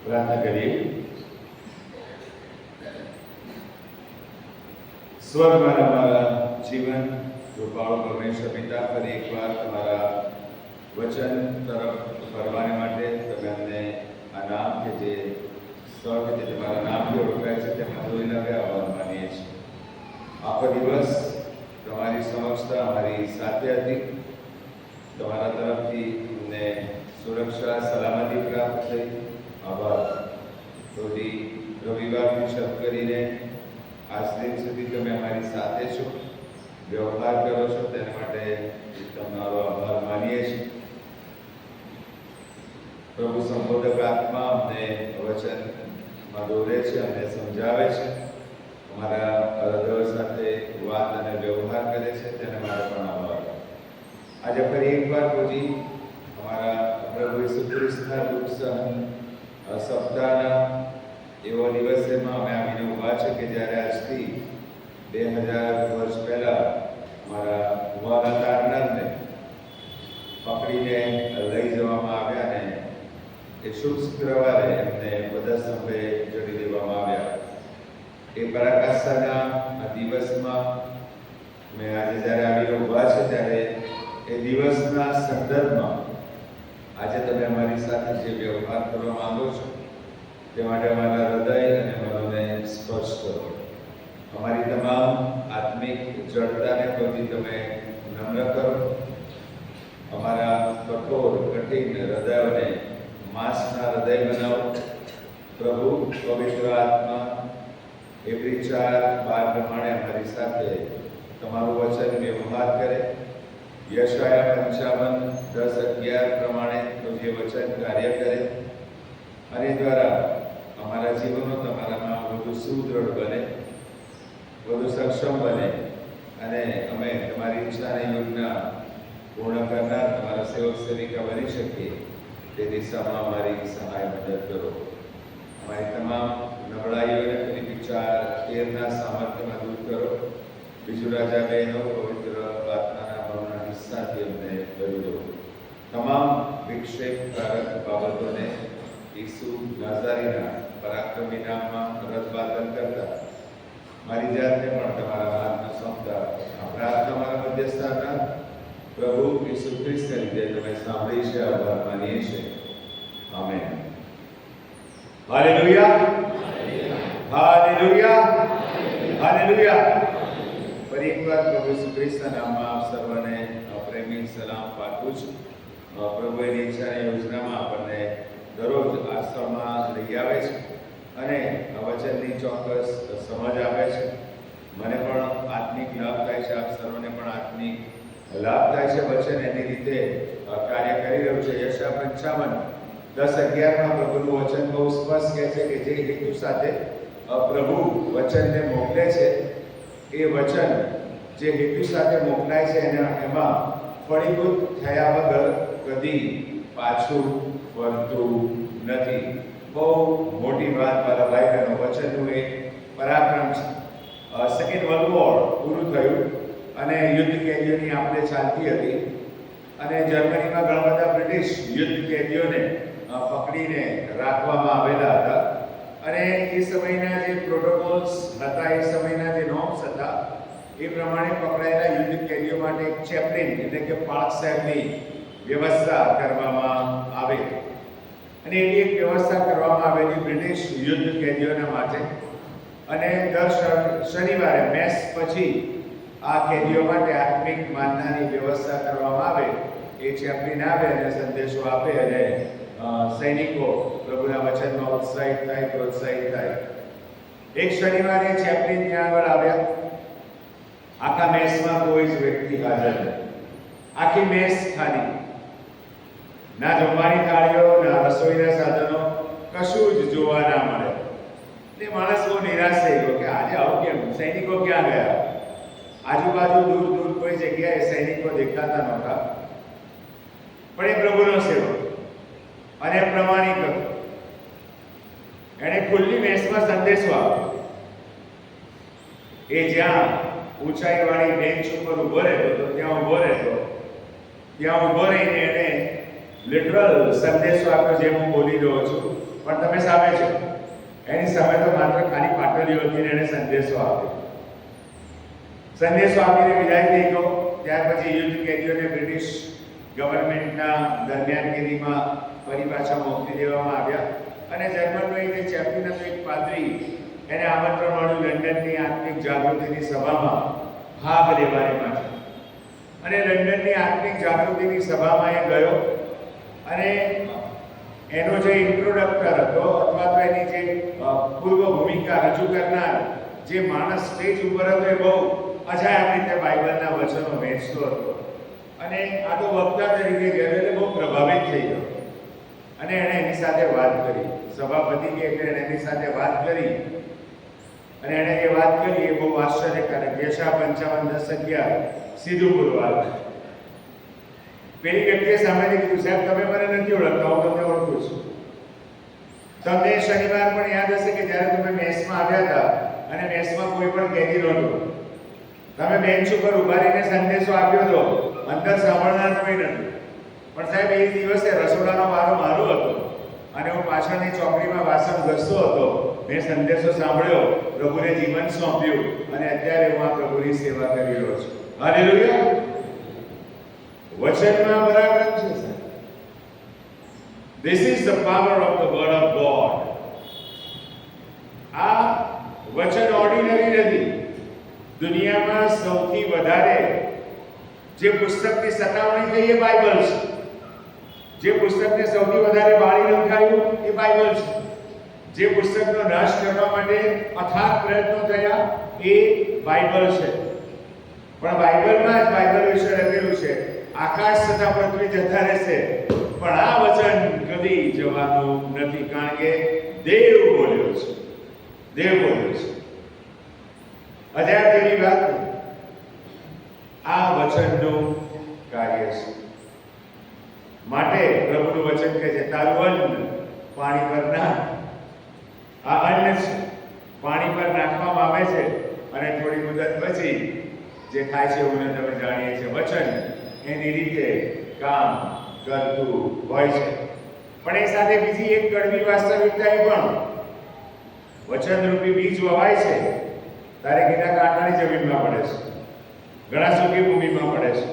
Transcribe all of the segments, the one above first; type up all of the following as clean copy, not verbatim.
પ્રાર્થના કરીએ. સ્વર્ગમાં અમારા જીવન કૃપાળુ પરમેશ્વર પિતા, ફરી એકવાર તમારા વચન તરફ ફરવાને માટે તમે અમને આ નામ કે જે સ્વર્ગ જે તમારા નામથી ઓળખાય છે તેમાં જોઈ લાવ્યા આભાર માનીએ છીએ. આખો દિવસ તમારી સમક્ષતા અમારી સાથે હતી. તમારા તરફથી અમને સુરક્ષા સલામતી પ્રાપ્ત થઈ. આભાર. થોડી રવિવારથી શરૂ કરીને આજ દિન સુધી તમે અમારી સાથે છો, વ્યવહાર કરો છો, તેના માટે તમારો આભાર માનીએ છીએ. પ્રભુ સંબોધક આત્મા અમને વચનમાં દોરે છે, અમને સમજાવે છે, અમારા હૃદય સાથે વાત અને વ્યવહાર કરે છે, તેના માટે પણ આભાર. આજે ફરી એકવાર પૂજી અમારા પ્રભુ ઈસુ ખ્રિસ્તના દુઃખ સહન સપ્તાહના એવો દિવસેમાં અમે આવીને ઊભા છે કે જ્યારે આજથી 2000 વર્ષ પહેલા અમારા વાલા તારનારને પકડીને લઈ જવામાં આવ્યા અને એ શુભ શુક્રવારે એમને બધા સ્તંભે જડી દેવામાં આવ્યા. એ પરાકાષ્ઠાના આ દિવસમાં મેં આજે જ્યારે આવીને ઊભા છે ત્યારે એ દિવસના સંદર્ભમાં આજે તમે અમારી સાથે જે વ્યવહાર કરવા માંગો છો તે માટે અમારા હૃદય અને મનોને સ્પર્શ કરો. અમારી તમામ આત્મિક જડતાને પ્રતિ તમે નમ્ર કરો. અમારા કઠોર કઠિન હૃદયોને માંસના હૃદય બનાવો. પ્રભુ પવિત્ર આત્મા એ વિચાર બાર પ્રમાણે અમારી સાથે તમારું વચન વ્યવહાર કરે. યશાયા 55:10-11 પ્રમાણે જે વચન કાર્ય કરે અને દ્વારા અમારા જીવનો તમારામાં વધુ સુદૃઢ બને, વધુ સક્ષમ બને અને અમે તમારી ઈચ્છાને યોજના પૂર્ણ કરનાર તમારા સેવક સેવિકા બની શકીએ તે દિશામાં અમારી સહાય મદદ કરો. અમારી તમામ નબળાઈઓને ફરી વિચાર તેરના સામર્થ્યમાં દૂર કરો. બીજું રાજા બહેનો પવિત્ર પ્રાર્થનાના ભાવના હિસ્સાથી અમને કરી દો. તમામ વિક્ષેપકારક બાબતોને ઈસુ નાઝારીના પરાક્રમી નામમાં રદબાતલ કરતા મારી જાતને પણ તમારા હાથમાં સોંપતા આ પ્રાર્થના મારા મધ્યસ્થાના પ્રભુ ઈસુ ખ્રિસ્તને લીધે તમે સાંભળી છે, આભાર માનીએ છીએ. આમેન. Hallelujah, hallelujah, hallelujah. ફરી એકવાર પ્રભુ ઈસુ ખ્રિસ્તના નામમાં આપ સર્વને પ્રેમી સલામ પાઠવું છું. પ્રભુ એની ઈચ્છાની યોજનામાં આપણને દરરોજ આશ્રમમાં લઈ આવે છે અને વચનની ચોક્કસ સમજ આપે છે. મને પણ આત્મિક લાભ થાય છે, આપ સર્વને પણ આત્મિક લાભ થાય છે. વચન એની રીતે કાર્ય કરી રહ્યું છે. યશાયા 55:10-11 પ્રભુનું વચન બહુ સ્પષ્ટ કહે છે કે જે હેતુ સાથે પ્રભુ વચનને મોકલે છે એ વચન જે હેતુ સાથે મોકલાય છે એમાં ફળીભૂત થયા વગર કદી પાછું વળતું નથી. બહુ મોટી વાત મારા ભાઈ બહેનો, વચનનું એક પરાક્રમ છે. સેકન્ડ વર્લ્ડ વોર પૂરું થયું અને યુદ્ધ કેદીઓની આપણે ચાલતી હતી અને જર્મનીમાં ઘણા બધા બ્રિટિશ યુદ્ધ કેદીઓને પકડીને રાખવામાં આવેલા હતા અને એ સમયના જે પ્રોટોકોલ્સ હતા, એ સમયના જે નોર્મ્સ હતા એ પ્રમાણે પકડાયેલા યુદ્ધ કેદીઓ માટે એક ચેપ્લિન એટલે કે પાળક સાહેબની વ્યવસ્થા કરવામાં આવે અને એની એક વ્યવસ્થા કરવામાં આવેલી બ્રિટિશ યુદ્ધ કેદીઓના માટે. અને દર શનિવારે મેસ પછી આ કેદીઓ માટે આત્મિક માનનાની વ્યવસ્થા કરવામાં આવે. એ ચેપ્લિન આવે અને સંદેશો આપે અને સૈનિકો પ્રભુના વચનમાં ઉત્સાહિત થાય, પ્રોત્સાહિત થાય. એક શનિવારે ચેપ્લિન ત્યાં આગળ આવ્યા. આખા મેસમાં કોઈ જ વ્યક્તિ હાજર નથી. આખી મેસ ખાલી. ના જમવાની થાળીઓ, ના રસોઈના સાધનો, કશું જ જોવા ના મળે. તે માણસ બહુ નિરાશ થઈ ગયો કે આજે આવું કેમ? સૈનિકો ક્યાં ગયા? આજુબાજુ દૂર દૂર કોઈ જગ્યાએ સૈનિકો દેખાતા નહોતા. પણ એ પ્રભુનો સેવક અને પ્રમાણિક હતો. એણે ખુલ્લી મેસમાં સંદેશો આપ્યો. એ જ્યાં ઊંચાઈવાળી બેન્ચ ઉપર ઊભો રહેતો હતો ત્યાં ઊભો રહેતો. ત્યાં ઊભો રહીને એણે લિટરલ સંદેશો આપ્યો, જે હું બોલી રહ્યો છું. પણ તમે સામે છો. એની સામે તો માત્ર ખાલી પાટલીઓ હતી ને એને સંદેશો આપ્યો. સંદેશો આપીને વિદાય થઈ ગયો. ત્યાર પછી યુદ્ધ કેદીઓને બ્રિટિશ ગવર્મેન્ટના દરમિયાન કેદીમાં ફરી પાછા મોકલી દેવામાં આવ્યા અને જર્મનનો જે ચેપ્ટન હતો એક પાદરી એને આમંત્રણ મળ્યું લંડનની આત્મિક જાગૃતિની સભામાં ભાગ લેવા માટે. અને લંડનની આત્મિક જાગૃતિની સભામાં એ ગયો અને એનો જે ઇન્ટ્રોડક્ટર હતો અથવા તો એની જે પૂર્વ ભૂમિકા રજૂ કરનાર જે માણસ સ્ટેજ ઉપર હતો એ બહુ અજાયબ રીતે બાઇબલના વચનો વેચતો હતો અને આ તો વક્તા તરીકે ગયો એટલે બહુ પ્રભાવિત થઈ ગયો અને એણે એની સાથે વાત કરી. સભા પતી ગઈ એટલે એણે એની સાથે વાત કરી અને એણે જે વાત કરી એ બહુ આશ્ચર્યકારક. યશા 55:10-11 સીધું પુરવાર. પેલી વ્યક્તિએ સામેથી કીધું, સાહેબ તમે મને નથી ઓળખતા, હું તમને ઓળખું છું. તમને શનિવાર પણ યાદ હશે કે જ્યારે તમે મેસમાં આવ્યા હતા અને મેસમાં કોઈ પણ કેદી નહોતો. તમે બેન્ચ ઉપર ઉભા રહીને સંદેશો આપ્યો હતો, અંદર સાંભળનાર કોઈ નહોતું. પણ સાહેબ એ દિવસે રસોડાનો વારો મારો હતો અને હું પાછળની ચોકડીમાં વાસણ ઘસતો હતો. મેં સંદેશો સાંભળ્યો, પ્રભુને જીવન સોંપ્યું અને અત્યારે હું આ પ્રભુની સેવા કરી રહ્યો છું. હાલેલુયા. વચનમાં બરાબર છે. This is the power of the word of God. આ વચન ઓર્ડિનરી નથી. દુનિયામાં સૌથી વધારે જે પુસ્તકની સતાવણી થઈ એ બાઇબલ છે. જે પુસ્તકને સૌથી વધારે બાળી નંખાયું એ બાઇબલ છે. જે પુસ્તકનો નાશ કરવા માટે અથાગ પ્રયત્નો થયા એ બાઇબલ છે. પણ બાઇબલમાં જ બાઇબલ વિશે લખેલું છે આકાશ તથા પૃથ્વી જતા રહેશે પણ આ વચન કદી જવાનું નથી, કારણ કે દેવ બોલ્યો છે. દેવ બોલ્યો છે. અજાયબ જેવી વાત. આ વચનનું કાર્ય છે. માટે પ્રભુનું વચન કહે છે તારું અન્ન પાણી પર નાખ. આ અન્ન છે, પાણી પર નાખવામાં આવે છે અને થોડી મુદત પછી જે થાય છે એવું તમે જાણીએ છીએ. વચન એની રીતે કામ કરતું હોય છે. પણ એ સાથે બીજી એક કડવી વાસ્તવિકતા એ પણ વચનરૂપી બીજ વવાય છે ત્યારે ઘણા કાંટાની જમીનમાં પડે છે, ઘણા સૂકી ભૂમિમાં પડે છે,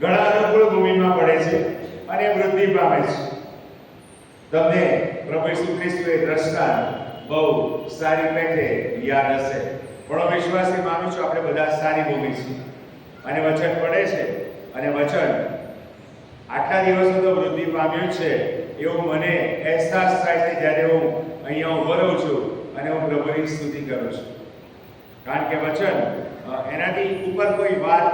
ઘણા અનુકૂળ ભૂમિમાં પડે છે અને વૃદ્ધિ પામે છે. તમને પ્રભુ ઈસુ ખ્રિસ્તુએ દ્રષ્ટાંત બહુ સારી પેટે યાદ હશે. પણ વિશ્વાસી માનું છું આપણે બધા સારી ભૂમિ છીએ અને વચન પડે છે અને વચન આટલા દિવસો તો વૃદ્ધિ પામ્યું છે એવું મને અહેસાસ થાય છે જ્યારે હું અહીંયા ઉભો રહું છું અને હું પ્રભુની સ્તુતિ કરું છું. કારણ કે વચન એનાથી ઉપર કોઈ વાત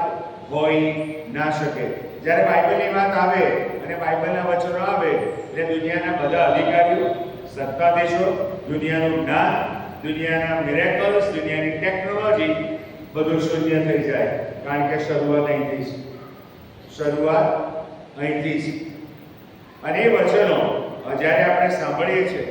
હોઈ ના શકે. જ્યારે બાઇબલની વાત આવે અને બાઇબલના વચનો આવે એટલે દુનિયાના બધા અધિકારીઓ, સત્તાધીશો, દુનિયાનું જ્ઞાન, દુનિયાના મિરેકલ્સ, દુનિયાની ટેકનોલોજી બધું શૂન્ય થઈ જાય. કારણ કે શરૂઆત અહીંથી છે. શરૂઆત અહીંથી છે. અને એ વચનો જ્યારે આપણે સાંભળીએ છીએ,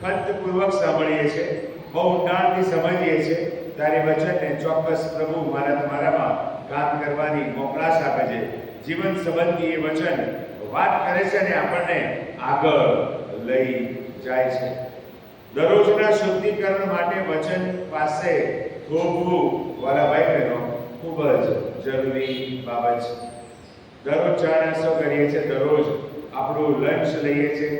ખંતપૂર્વક સાંભળીએ છીએ, બહુ ઊંડાણથી સમજીએ છીએ ત્યારે વચનને ચોક્કસ પ્રભુ તમારામાં કામ કરવાની મોકળાશ આપે છે. જીવન સંબંધી એ વચન વાત કરે છે અને આપણને આગળ લઈ જાય છે. દરરોજના શુદ્ધિકરણ માટે વચન પાસે થોભવું વાલા ભાઈ બહેનો ખૂબ જ જરૂરી બાબત છે. દરરોજ ચા નાસ્તો કરીએ છીએ, દરરોજ આપણું લંચ લઈએ છીએ,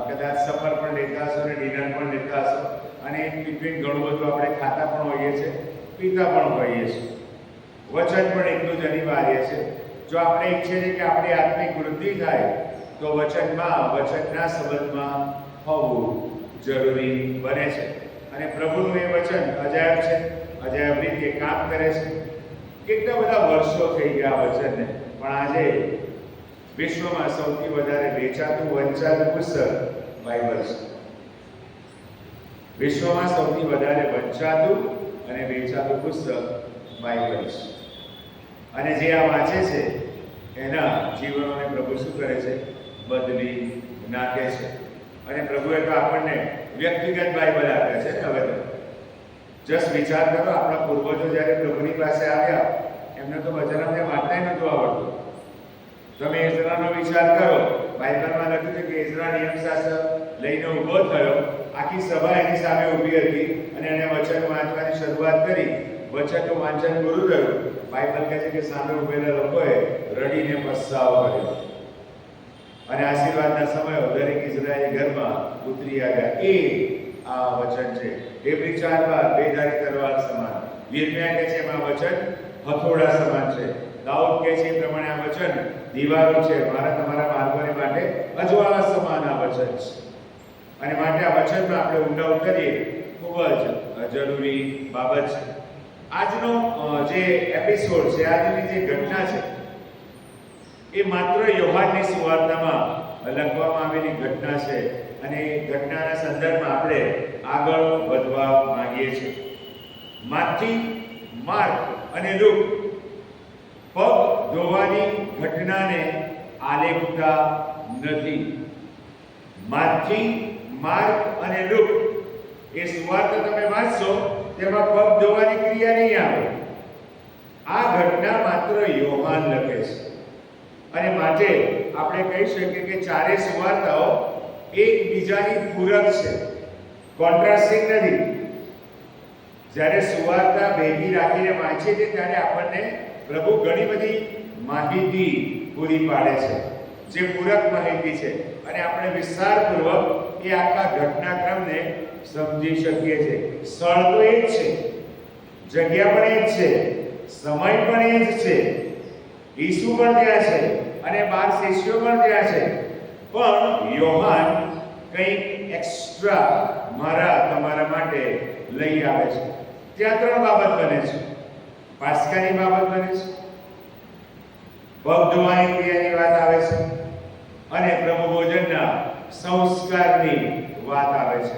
કદાચ સફર પણ લેતા હશો અને ડિનર પણ લેતા હશો અને ટિફિન ઘણું બધું આપણે ખાતા પણ હોઈએ છીએ, પીતા પણ હોઈએ છીએ. વચન પણ એટલું જ અનિવાર્ય છે. જો આપણે ઈચ્છીએ છીએ કે આપણી આત્મિક વૃદ્ધિ થાય તો વચનના સંબંધમાં હોવું જરૂરી બને છે. અને પ્રભુનું એ વચન અજાયબ છે, અજાયબ રીતે કામ કરે છે. કેટલા બધા વર્ષો થઈ ગયા વચનને, પણ આજે વિશ્વમાં સૌથી વધારે વેચાતું વંચાતું પુસ્તક બાઇબલ છે. વિશ્વમાં સૌથી વધારે વંચાતું અને વેચાતું પુસ્તક બાઇબલ છે. અને જે આ વાંચે છે એના જીવનોને પ્રભુ શું કરે છે? બદલી નાખે છે. અને પ્રભુએ તો આપણને વ્યક્તિગત બાઇબલ આપ્યા છે ને. હવે તો જસ્ટ વિચાર કરો, આપણા પૂર્વજો જ્યારે પ્રભુની પાસે આવ્યા એમને તો વચનાને વાંચતા નહોતું આવડતું. તમે એઝરાનો વિચાર કરો. બાઇબલમાં લખ્યું છે કે એઝરા નિયમશાસ્ત્ર લઈને ઊભો થયો. આખી સભા એની સામે ઊભી હતી અને એને વચન વાંચવાની શરૂઆત કરી. વચનનું વાંચન પૂરું થયું. બાઇબલ કહે છે કે સામે ઊભેલા લોકોએ રડીને પસ્તાવો કર્યો અને આશીર્વાદના સમયો દરેક ઇઝરાયેલી ઘરમાં ઉતરી આવ્યા. એ આ વચન છે. એબ્રી 4:12 બેધારી તલવાર સમાન. યિર્મયાહ કહે છે એમાં વચન હથોડા સમાન છે. દાઉદ કહે છે એ પ્રમાણે આ વચન દીવારો છે. મારા તમારા માર્ગોને માટે અજવાળા સમાન આ વચન છે. અને માટે આ વચનમાં આપણે ઊંડા ઉતરીએ ખૂબ જ જરૂરી બાબત છે. આજનો જે એપિસોડ છે, આજની જે ઘટના છે, એ માત્ર યોહાનની સુવાર્તામાં લખવામાં આવેલી ઘટના છે અને એ ઘટનાના સંદર્ભમાં આપણે આગળ વધવા માંગીએ છીએ. માથી, માર્ક અને લુક પગ ધોવાની ઘટનાને આલેખતા નથી. માથી, માર્ક અને લુક એ સુવાર્તા તમે વાંચશો તેમાં પગ ધોવાની ક્રિયા નહીં આવે. આ ઘટના માત્ર યોહાન લખે છે અને માટે આપણે કહી શકીએ કે ચારે સુવાર્તાઓ એકબીજાની પૂરક છે, કોન્ટ્રાસ્ટિંગ નથી. જ્યારે સુવાર્તા ભેગી રાખીને વાંચીએ છીએ ત્યારે આપણને પ્રભુ ઘણી બધી માહિતી પૂરી પાડે છે જે પૂરક માહિતી છે અને આપણે વિસ્તારપૂર્વક એ આખા ઘટનાક્રમને સમજી શકીએ છીએ. સ્થળ તો એ જ છે, જગ્યા પણ એ જ છે, સમય પણ એ જ છે, ઈસુ પણ ત્યાં છે અને 12 શિષ્યો પણ ત્યાં છે. પણ યોહાન કંઈક એક્સ્ટ્રા મારા તમારા માટે લઈ આવે છે. ત્યાં 3 બાબત બને છે. પાસ્કાની બાબત બને છે, પગ ધોવાની ક્રિયાની વાત આવે છે અને પ્રભુ ભોજનના સંસ્કારની વાત આવે છે.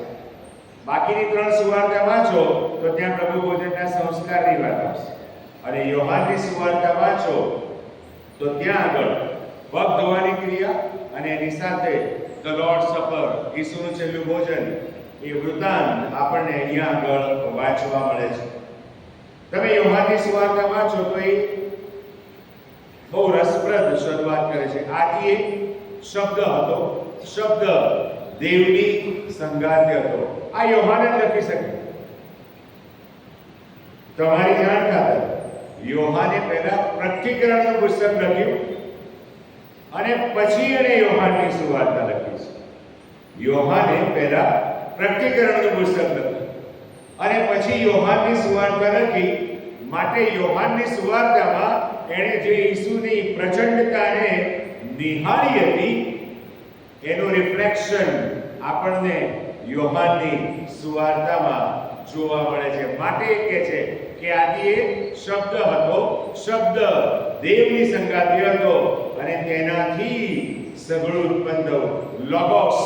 બાકીની 3 સુવાર્તા વાંચો તો ત્યાં પ્રભુ ભોજનના સંસ્કારની વાત આવશે અને યોહાનની સુવાર્તા વાંચો તો ત્યાં આગળ પગ ધોવાની ક્રિયા અને એની સાથે ધ લોર્ડ સપર, ઈસુનું છેલ્લું ભોજન, એ વૃતાંત આપણને અહીંયા આગળ વાંચવા મળે છે. તમે યોહાનની સુવાર્તા વાંચો તો એ બહુ રસપ્રદ શરૂઆત કરે છે. આદિ એક શબ્દ હતો, શબ્દ દેવની સંગાથે હતો. આ યોહાન જ લખી શકે. તમારી જાણ ખાતર યોહાને પહેલા પ્રકટીકરણનું પુસ્તક લખ્યું અને પછી એને યોહાનની સુવાર્તા લખી છે. યોહાને પહેલા પ્રકટીકરણનું પુસ્તક લખ્યું અને પછી યોહાનની સુવાર્તા લખી. માટે યોહાનની સુવાર્તામાં એણે જે ઈસુની પ્રચંડતાને નિહાળી હતી એનું રિફ્લેક્શન આપણને યોહાનની સુવાર્તામાં જોવા મળે છે. માટે કહે છે કે આદિ એક શબ્દ હતો, શબ્દ દેવની સંગાથે હતો અને તેનાથી સગળું ઉત્પન્ન થયું. Logos,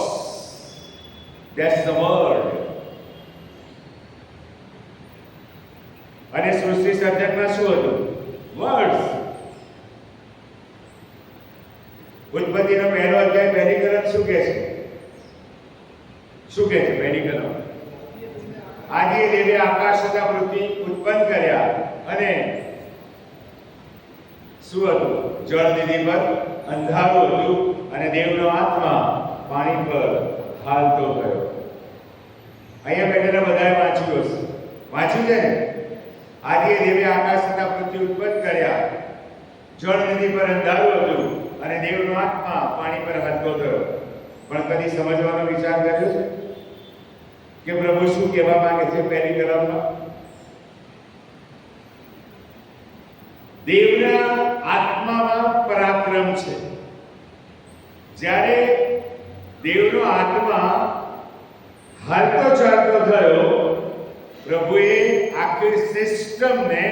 that's the word. અને સૃષ્ટિ સર્જનમાં શું હતું? વર્ડ્સ. ઉત્પત્તિનો પહેલો અધ્યાય પહેલી કલમ શું કહે છે? શું કહે છે પહેલી કલમ? આદિ દેવે આકાશ તથા પૃથ્વી ઉત્પન્ન કર્યા અને શું હતું? જળનિધિ પર અંધારું હતું અને દેવનો આત્મા પાણી પર હાલતો ગયો. અહીંયા બેઠેલા બધાએ વાંચ્યું હશે. વાંચ્યું છે ને? આદિ દેવે આકાશ તથા પૃથ્વી ઉત્પન્ન કર્યા, જળનિધિ પર અંધારું હતું અને દેવનો આત્મા પાણી પર હાલતો ગયો. પણ કદી સમજવાનો વિચાર કર્યો છે કે પ્રભુ શું કહેવા માંગે છે પહેલી કલમમાં? દેવના આત્મામાં પરાક્રમ છે. જ્યારે દેવનો આત્મા હાલતો ચાલતો થયો, પ્રભુએ આખી સિસ્ટમને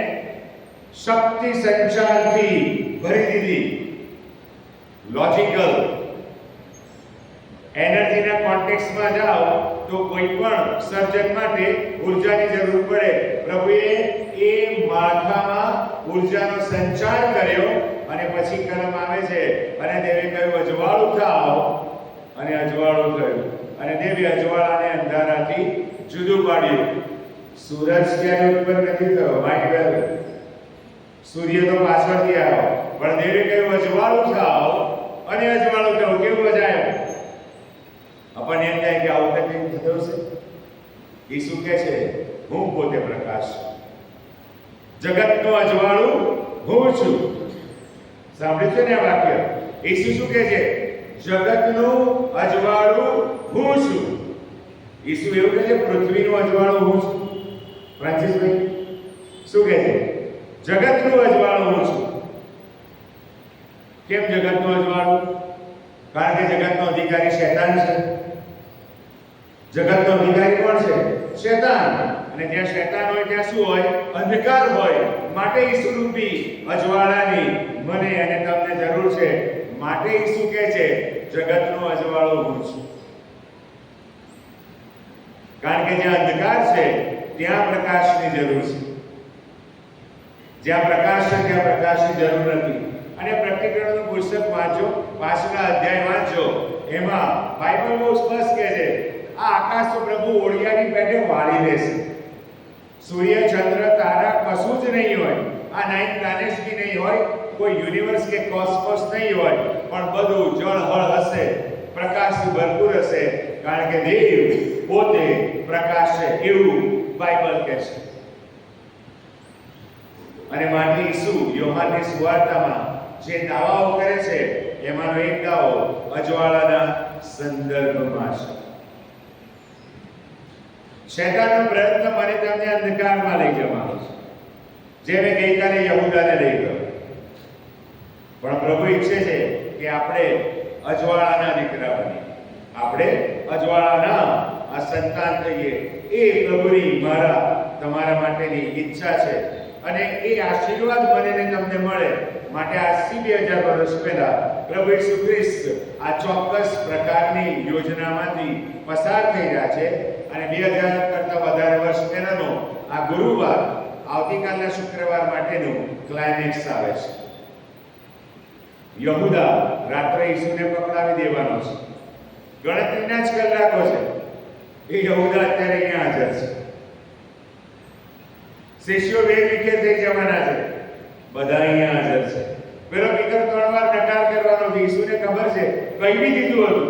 શક્તિ સંચારથી ભરી દીધી. લોજિકલ એનર્જીના કોન્ટેક્સ્ટમાં જાઓ તો કોઈ પણ સર્જન માટે ઊર્જાની જરૂર પડે. પ્રભુએ એ માળખામાં ઊર્જાનો સંચાર કર્યો અને પછી કલમ આવે છે અને દેવે કહ્યું અજવાળું થાઓ અને અજવાળું થયું અને દેવે અજવાળાને અંધારાથી જુદું પાડ્યું. સૂરજ ક્યારે ઉત્પન્ન નથી થયો, માઇટ વેલ. સૂર્ય તો પાછળથી આવ્યો પણ દેવે કહ્યું અજવાળું થાઓ અને અજવાળું થયું. કેવું મજા આવ્યું? આપણને એમ થાય કે આવું કંઈ થતું છે? ઈસુ કહે છે, હું પોતે પ્રકાશ છું, જગતનું અજવાળું હું છું. સાંભળ્યું છે ને આ વાક્ય? ઈસુ શું કહે છે? જગતનું અજવાળું હું છું. ઈસુ એવું કહે છે પૃથ્વીનું અજવાળું હું છું. ફ્રાન્સિસભાઈ શું કહે છે? જગતનું અજવાળું હું છું. કેમ જગતનું અજવાળું? કારણ કે જગતનો અધિકારી શૈતાન છે. જગતનો અધિકારી કોણ છે? શૈતાન. અને જ્યાં શૈતાન હોય ત્યાં શું હોય? અંધકાર હોય. માટે ઈસુરૂપી અજવાળાની મને અને તમને જરૂર છે. માટે ઈસુ કહે છે જગતનું અજવાળું હું છું. કારણ કે જ્યાં અંધકાર છે ત્યાં પ્રકાશની જરૂર છે. જ્યાં પ્રકાશ છે ત્યાં પ્રકાશની જરૂર નથી. અને પ્રકટીકરણનું પુસ્તક વાંચો, 5મા અધ્યાય વાંચો, એમાં બાઇબલ બહુ સ્પષ્ટ કહે છે આ આકાશ તો પ્રભુ ઓળિયાની પેટે વાળી લેશે. સૂર્ય, ચંદ્ર, તારા કશું જ નહીં હોય. આ 9 પ્લાનેટ્સ બી નહીં હોય, કોઈ યુનિવર્સ કે કોસ્મોસ નહીં હોય, પણ બધું જળહળ હશે, પ્રકાશથી ભરપૂર હશે. કારણ કે દેવ પોતે પ્રકાશ છે એવું બાઇબલ કહે છે. અને માટે ઈસુ યોહાનની સુવાર્તામાં જે દાવાઓ કરે છે એમાંનો એક દાવો અજવાળાના સંદર્ભમાં છે. શૈતાનનો પ્રયત્ન મને તમને અંધકારમાં લઈ જવાનો છે, જે મેં ગઈકાલે યહૂદાને લઈ ગયો. પણ પ્રભુ ઈચ્છે છે કે આપણે અજવાળાના દીકરા બનીએ, આપણે અજવાળાના આ સંતાન થઈએ. એ પ્રભુની મારા તમારા માટેની ઈચ્છા છે. અને એ આશીર્વાદ મને ને તમને મળે માટે આજથી 2000 વર્ષ પહેલા પ્રભુ ઈસુ ખ્રિસ્ત આ ચોક્કસ પ્રકારની યોજનામાંથી પસાર થઈ રહ્યા છે. અને 2000 કરતાં વધારે વર્ષ પહેલાનો આ ગુરુવાર, આવતીકાલના શુક્રવાર માટેનું ક્લાઇમેક્સ આવે છે. યહૂદા રાત્રે ઈસુને પકડાવી દેવાનો છે. ગણતરીના જ કલાકો છે. એ યહૂદા અત્યારે અહીંયા હાજર છે. શિષ્યો વેરવિખેર થઈ જવાના છે. બધા અહીંયા હાજર છે. પેલો પિતર 3 વાર નકાર કરવાનો છે. ઈસુને ખબર છે, કહી બી દીધું હતું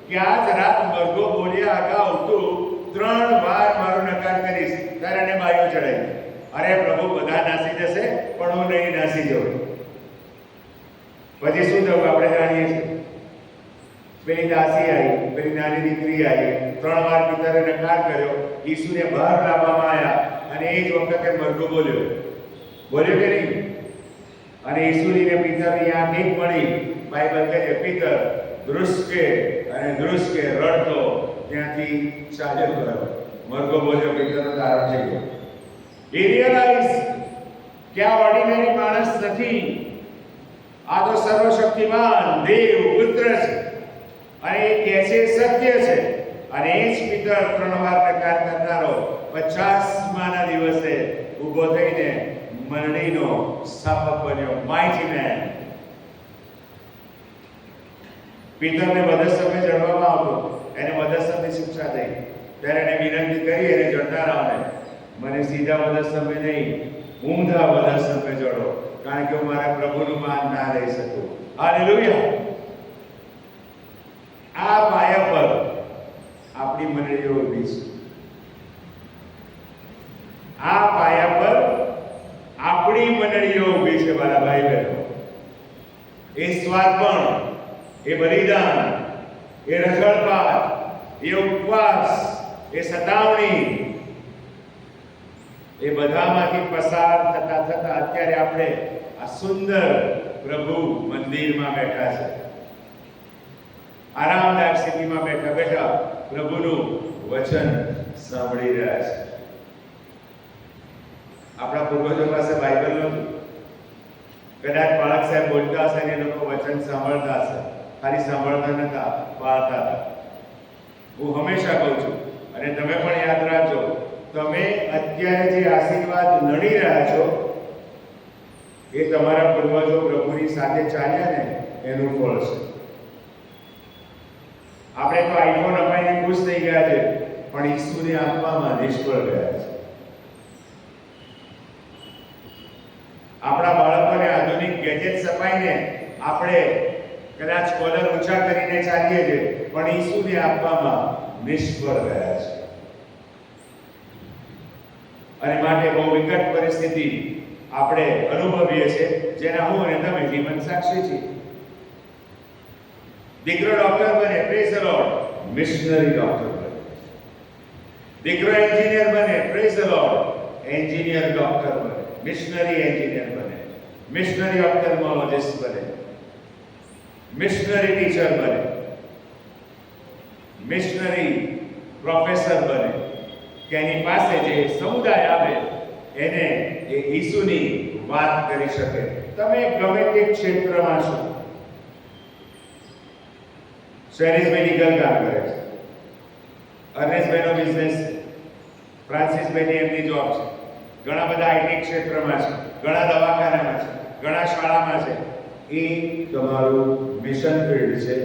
કે આજ રાત મરઘો બોલ્યા અગાઉ તું 3 વાર મારો નકાર કરીશ, ત્યારે એને બાયો ચડાવી. અરે પ્રભુ, બધા નાસી જશે પણ હું નહીં નાસી જાઉં. પછી શું થયું આપણે જાણીએ છીએ. પેલી દાસી આવી, પેલી નાની દીકરી આવી, 3 વાર પિતરે નકાર કર્યો. ઈસુને બહાર લાવવામાં આવ્યા અને એ જ વખતે મરઘો બોલ્યો. બોલ્યો કે નહીં? અને ઈસુને પિતરની આંખ એક મળી. બાઇબલ કહે છે પિતર ધ્રુસકે અને ધ્રુસકે રડતો ત્યાંથી ચાલ્યો ગયો. મરઘો બોલ્યો, પિતરનો આરામ થઈ ગયો. He realized કે આ ઓર્ડિનરી માણસ નથી, આ તો સર્વશક્તિમાન દેવ પુત્ર છે. અને એ કહે છે સત્ય છે. અને એ જ પિતર 3 વાર નકાર કરનારો 50માના દિવસે ઊભો થઈને મંડળીનો સ્થાપક બન્યો. Mighty main. પિતરને વધસ્તંભે ચડવામાં આવતો, એને વધસ્તંભની શિક્ષા થઈ. ત્યારે એને વિનંતી કરી એને ચડનારાઓને, મને સીધા વધસ્તંભે નહીં, ઊંધા વધસ્તંભે ચડો, કારણ કે હું મારા પ્રભુનું માન ના લઈ શકું. હાલેલુયા. આ પાયા પર આપણી મંડળીઓ ઊભી છે. આ પાયા પર આપણી મંડળીઓ ઊભી છે. મારા ભાઈ બહેનો, એ સ્વાર્પણ, એ બલિદાન, એ રઝળપાટ, એ ઉપવાસ, એ સતાવણી, એ બધામાંથી પસાર થતા થતા અત્યારે આપણે આ સુંદર પ્રભુ મંદિરમાં બેઠા છે. આરામદાયક સ્થિતિમાં બેઠા બેઠા પ્રભુનું વચન સાંભળી રહ્યા છે. આપણા પૂર્વજો પાસે બાઇબલ નહોતું. કદાચ બાળક સાહેબ બોલતા હશે ને લોકો વચન સાંભળતા હશે. ખાલી સાંભળતા નતા, પાળતા હતા. હું હંમેશા કહું છું, અને તમે પણ યાદ રાખજો, તમે અત્યારે જે આશીર્વાદ નડી રહ્યા છો એ તમારા પૂર્વજો પ્રભુની સાથે ચાલ્યા ને એનું ફળ છે. આપણે તો આઈફોન અપાઈને ખુશ થઈ ગયા છે, પણ ઈસુને આપવામાં નિષ્ફળ ગયા છે. આપણા બાળકોને આધુનિક ગેજેટ્સ અપાઈને આપણે કદાચ કોલર ઊંચા કરીને ચાલીએ છે, પણ ઈસુને આપવામાં નિષ્ફળ ગયા છે. અને માટે બહુ વિકટ પરિસ્થિતિ આપણે અનુભવીએ છીએ, જેના હું અને તમે જીવન સાક્ષી છીએ. દીકરો ડોક્ટર બને, praise the lord, missionary doctor બને. દીકરો એન્જિનિયર બને, praise the lord, engineer doctor બને. મિશનરી એન્જિનિયર બને, મિશનરી ઓપ્થેલ્મોલોજિસ્ટ બને, મિશનરી ટીચર બને, મિશનરી પ્રોફેસર બને, કે એની પાસે જે સમુદાય આવે એને એ ઈસુની વાત કરી શકે. તમે ગમે તે ક્ષેત્રમાં છો. શેરીઝ મેડિકલ કામ કરે છે, અર્નેસ્ટભાઈનો બિઝનેસ છે, ફ્રાન્સિસભાઈની એમની જોબ છે, ઘણા બધા આઈટી ક્ષેત્રમાં છે, ઘણા દવાખાનામાં છે, ઘણા શાળામાં છે. એ તમારું મિશન ફિલ્ડ છે,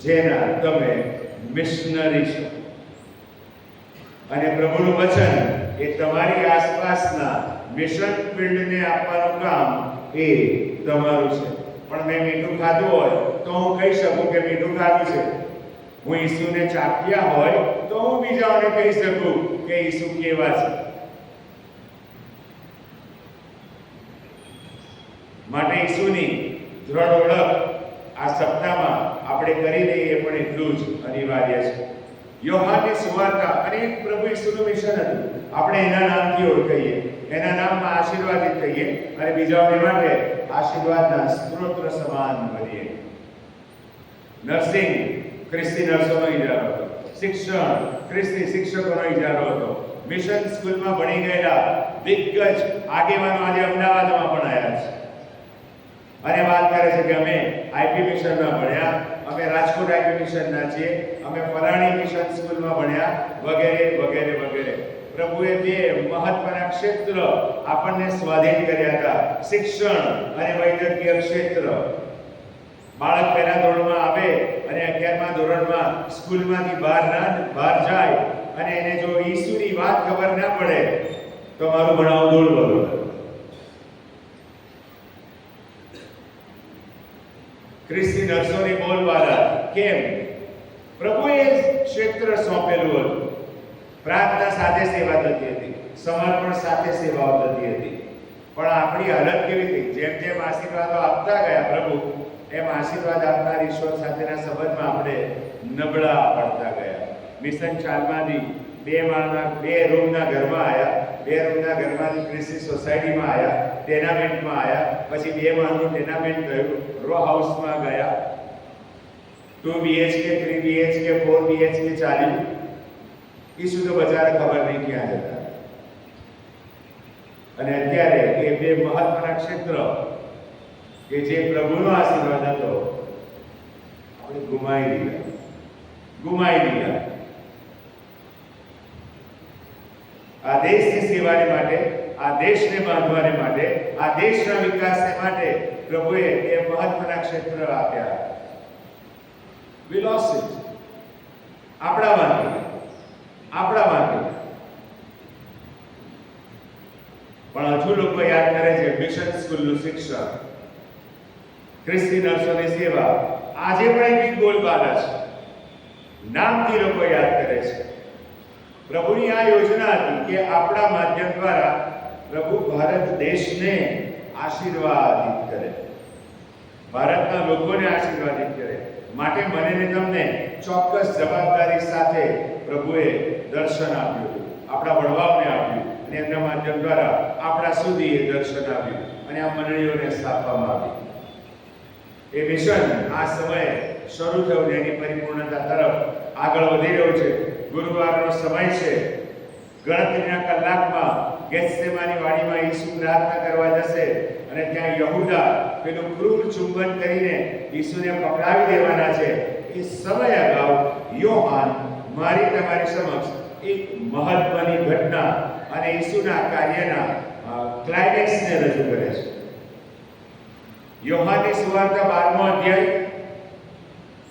જેના તમે મિશનરી છો. અને પ્રભુનું વચન એ તમારી આસપાસના મિશન ફિલ્ડને આપવાનું કામ એ તમારું છે. પણ મેં મીઠું ખાધું હોય તો હું કહી શકું કે મીઠું ખાધું છે. હું ઈસુને ચાખ્યા હોય તો હું બીજાઓને કહી શકું કે ઈસુ કેવા છે. માટે ઈસુની દ્રઢ ઓળખ આ સપ્તાહમાં આપણે કરી લઈએ પણ એટલું જ અનિવાર્ય છે. યોહાનની સુવાર્તા અને પ્રભુ ઈસુનું મિશન હતું. આપણે એના નામથી ઓળખાઈએ, એના નામમાં આશીર્વાદિત થઈએ અને બીજાઓને માટે આશીર્વાદના સ્ત્રોત સમાન બનીએ. નર્સિંગ ખ્રિસ્તી નર્સોનો ઇજારો હતો, શિક્ષણ ખ્રિસ્તી શિક્ષકોનો ઇજારો હતો. મિશન સ્કૂલમાં ભણી ગયેલા દિગ્ગજ આગેવાનો આજે અમદાવાદમાં પણ આવ્યા છે અને વાત કરે છે કે અમે આઈપી મિશનમાં ભણ્યા, અમે રાજકોટ આઈપી મિશનના છીએ, અમે ફલાણી મિશન સ્કૂલમાં ભણ્યા, વગેરે વગેરે વગેરે. પ્રભુએ બે મહત્વના ક્ષેત્ર આપણને સ્વાધીન કર્યા હતા, શિક્ષણ અને વૈદ્યકીય ક્ષેત્ર. બાળક પહેલા ધોરણમાં આવે અને 11મા ધોરણમાં સ્કૂલમાંથી બહાર જાય અને એને જો ઈસુની વાત ખબર ના પડે તો મારું ભણાવું ધૂળ બરોબર. ખ્રિસ્તી નર્સોની બોલબાલા કેમ? પ્રભુએ ક્ષેત્ર સોંપેલું હતું. પ્રાર્થના સાથે સેવા થતી હતી, સમર્પણ સાથે સેવાઓ થતી હતી. પણ આપણી હાલત કેવી હતી? જેમ જેમ આશીર્વાદો આપતા ગયા પ્રભુ, એમ આશીર્વાદ આપનાર ઈશ્વર સાથેના સંબંધમાં આપણે નબળા પડતા ગયા. મિશન ચાલમાંથી 2 રૂમના ઘરમાં આવ્યા, 2 રૂમના ઘરમાંથી ખ્રિસ્તી સોસાયટીમાં આવ્યા, ટેનામેન્ટમાં આવ્યા, પછી 2 માળનું ટેનામેન્ટ ગયું, રો હાઉસમાં ગયા, 2 BHK, 3 BHK, 4 BHK ચાલ્યું. ઈસુ તો બજારે ખબર નહીં ક્યાં જતા. અને અત્યારે એ 2 મહત્વના ક્ષેત્ર કે જે પ્રભુનો આશીર્વાદ હતો આપણે ગુમાવી દીધા. આ દેશની સેવાને માટે, આ દેશને બાંધવાને માટે, આ દેશના વિકાસને માટે પ્રભુએ એ મહત્વના ક્ષેત્ર આપ્યા. We lost it. આપણા વાંકે. પણ હજુ લોકો યાદ કરે છે મિશન સ્કૂલનું શિક્ષણ, ખ્રિસ્તી નર્સોની સેવા. આજે પણ એક બોલબાલા છે, નામથી લોકો યાદ કરે છે. પ્રભુની આ યોજના હતી કે આપણા માધ્યમ દ્વારા પ્રભુ ભારત દેશને આશીર્વાદિત કરે, ભારતના લોકોને આશીર્વાદિત કરે. માટે મને ને તમને ચોક્કસ જવાબદારી સાથે પ્રભુએ દર્શન આપ્યું, આપણા વડવાઓને આપ્યું અને એમના માધ્યમ દ્વારા આપણા સુધી એ દર્શન આવ્યું અને આ મંડળીઓને સ્થાપવામાં આવી. એ મિશન આ સમયે શરૂ થયું ને એની પરિપૂર્ણતા તરફ આગળ વધી રહ્યું છે. ગુરુવારનો સમય છે. ગણતરીના કલાકમાં ગેત્સેમાની વાડીમાં ઈસુ પ્રાર્થના કરવા જશે અને ત્યાં યહૂદા પેલું ક્રૂર ચુંબન કરીને ઈસુને પકડાવી દેવાના છે. એ સમય અગાઉ યોહાન મારી તમારી સમક્ષ એક મહત્વની ઘટના અને ઈસુના કાર્યના ક્લાઇમેક્સને રજૂ કરે છે. યોહાનની સુવાર્તા 12મો અધ્યાય.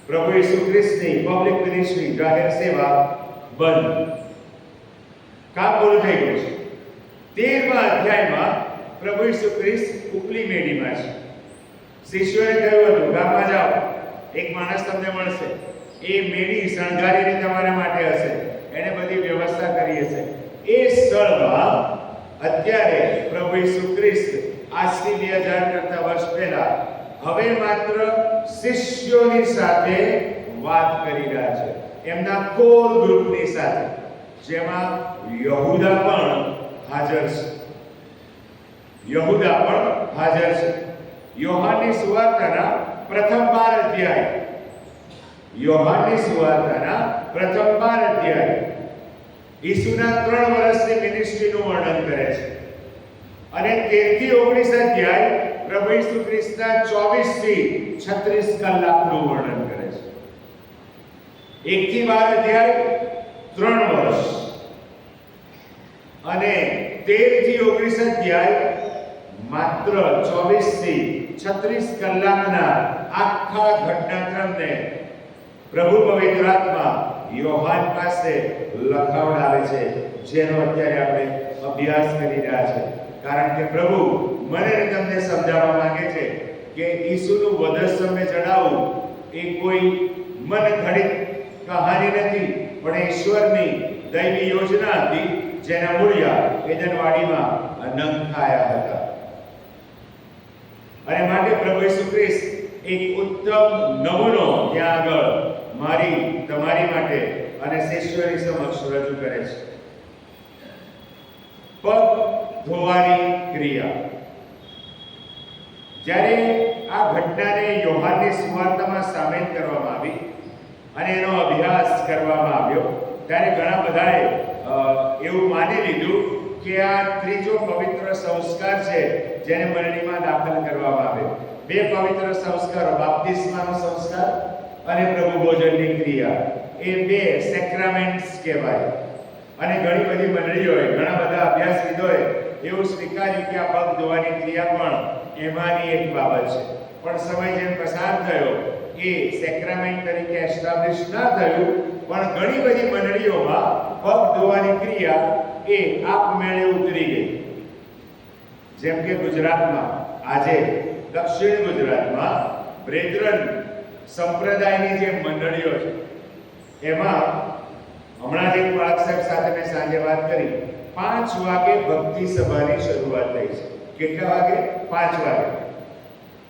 પ્રભુ ઈસુ ખ્રિસ્તની પબ્લિક મિનિસ્ટ્રી, જાહેર સેવા બંધ. કામ પૂરું થઈ ગયું છે. 13મા અધ્યાયમાં પ્રભુ ઈસુ ખ્રિસ્ત ઉપલી મેડીમાં છે. શિષ્યોએ કહ્યું હતું ગામમાં જાઓ એક માણસ તમને મળશે, એ મેળી શણગારીને તમારા માટે હશે, એને બધી વ્યવસ્થા કરી હશે. એ સ્થળમાં અત્યારે પ્રભુ ઈસુ ખ્રિસ્ત આજથી 2000 કરતા વર્ષ પહેલા હવે માત્ર શિષ્યોની સાથે વાત કરી રહ્યા છે, એમના કોર ગ્રુપની સાથે, જેમાં યહૂદા પણ હાજર છે. યહૂદા પણ હાજર છે. યોહાનની સુવાર્તાના પ્રથમ 12 અધ્યાય, યોહાનની સુવાર્તાના પ્રથમ 12 અધ્યાય ઈસુના 3 વર્ષની મિનિસ્ટ્રીનું વર્ણન કરે છે. અને 13 થી 19 અધ્યાય પ્રભુ ઈસુ ખ્રિસ્તના 24 થી 36 કલાકનું વર્ણન કરે છે. 1 થી 12 અધ્યાય 3 વર્ષ, અને 13 થી 19 અધ્યાય માત્ર 24 થી 36 કલાકના આખા ઘટનાક્રમને પ્રભુ પવિત્ર આત્મા યોહાન પાસે લખાવડાવે છે, જેનો અત્યારે આપણે અભ્યાસ કરી રહ્યા છે. કારણ કે પ્રભુ મને અને તમને સમજાવવા માંગે છે કે ઈસુનું વધસ્તંભે ચડાવવું એ કોઈ મનઘડિત કહાની નથી, પણ ઈશ્વરની દૈવી યોજના હતી, જેના મૂળિયા એદનવાડીમાં નંખાયા હતા. અને માટે પ્રભુ ઈસુ ખ્રિસ્ત એક ઉત્તમ નમૂનો ત્યાં આગળ મારી તમારી માટે અને શિષ્યોની સમક્ષ રજૂ કરે છે. પગ ધોવાની ક્રિયા. જ્યારે આ ઘટનાને યોહાનની સુવાર્તામાં સામેલ કરવામાં આવી અને એનો અભ્યાસ કરવામાં આવ્યો, ત્યારે ઘણા બધાએ એવું માની લીધું કે આ ત્રીજો પવિત્ર સંસ્કાર છે, જેને મંડળીમાં દાખલ કરવામાં આવે. 2 પવિત્ર સંસ્કારો, બાપ્તિસ્માનો સંસ્કાર અને પ્રભુ ભોજનની ક્રિયા, એ 2 સેક્રામેન્ટ્સ કહેવાય. અને ઘણી બધી મંડળીઓએ, ઘણા બધા અભ્યાસવિદોએ એવું સ્વીકાર્યું કે આ પગ ધોવાની ક્રિયા પણ એમાંની એક બાબત છે. પણ સમય જેમ પસાર થયો એ સેક્રામેન્ટ તરીકે એસ્ટાબ્લિશ ના થયું, પણ ઘણી બધી મંડળીઓમાં પગ ધોવાની ક્રિયા એ આપમેળે ઉતરી ગઈ. જેમ કે ગુજરાતમાં આજે, દક્ષિણ ગુજરાતમાં બ્રેધરન સંપ્રદાયની જે મંડળીઓ છે, એમાં હમણાં જ એક બાળક સાહેબ સાથે મેં સાંજે વાત કરી, 5 વાગે ભક્તિ સભાની શરૂઆત થઈ છે. કેટલા વાગે? 5 વાગે.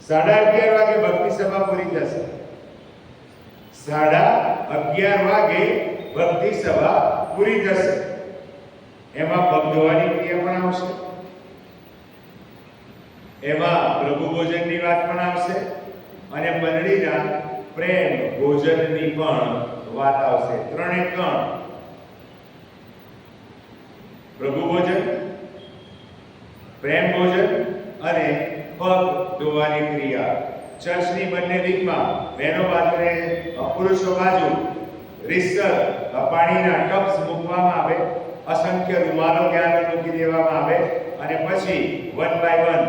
11:30 વાગે ભક્તિ સભા પૂરી થશે. 11:30 વાગે ભક્તિ સભા પૂરી થશે. એમાં પગ ધોવાની ક્રિયા પણ આવશે, એમાં પ્રભુ ભોજનની વાત પણ આવશે, અને મંડળીના પ્રેમ ભોજનની પણ વાત આવશે. 3 પ્રભુ ભોજન, પ્રેમ ભોજન અને પગ ધોવાની ક્રિયા. ચર્ચની બંને દિશમાં, બહેનો બાજુ અને પુરુષો બાજુ રીસર પાણીના ટબ્સ મૂકવામાં આવે, અસંખ્ય રૂમાલો ત્યાં મૂકી દેવામાં આવે, અને પછી 1 બાય 1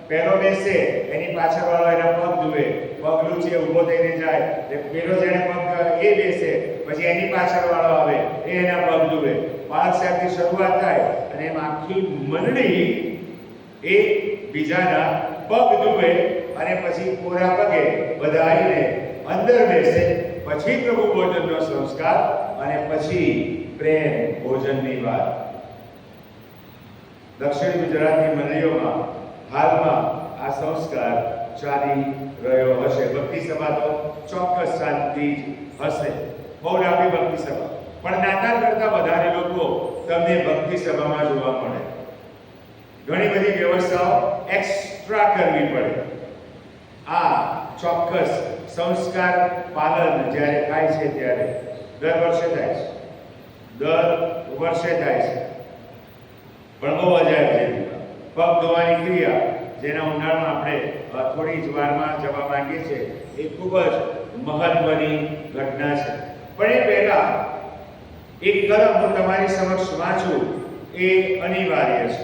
પહેલો બેસે, એની પાછળ વાળો એના પગ ધુએ, પગલું છે ઊભો થઈને જાય, એટલે પેલો જેને પગ એ બેસે, પછી એની પાછળ વાળો આવે, એ એના પગ ધુએ. બાળક સાહેબથી શરૂઆત થાય અને એમ આખી મંડળી એક બીજાના પગ ધુએ, અને પછી કોરા પગે બધા આવીને અંદર બેસે. પછી પ્રભુ ભોજનનો સંસ્કાર, અને પછી પ્રેમ ભોજનની વાત. દક્ષિણ ગુજરાતની મંડળીઓમાં હાલમાં આ સંસ્કાર ચાલી રહ્યો હશે. ભક્તિ સભા તો ચોક્કસ ચાલતી હશે, બહુ લાંબી ભક્તિ સભા, પણ નાતાલ કરતા વધારે લોકો તમને ભક્તિ સભામાં જોવા મળે. ઘણી બધી વ્યવસ્થાઓ એક્સ્ટ્રા કરવી પડે. આ ચોક્કસ સંસ્કાર પાલન જ્યારે થાય છે ત્યારે દર વર્ષે થાય છે, પણ બહુ અજાયબ છે. પગ ધોવાની ક્રિયા, જેના ઊંડાણમાં આપણે થોડી જ વારમાં જવા માંગીએ છીએ, એ ખૂબ જ મહત્વની ઘટના છે. પણ એ પહેલા એક કલમ હું તમારી સમક્ષ વાંચું એ અનિવાર્ય છે.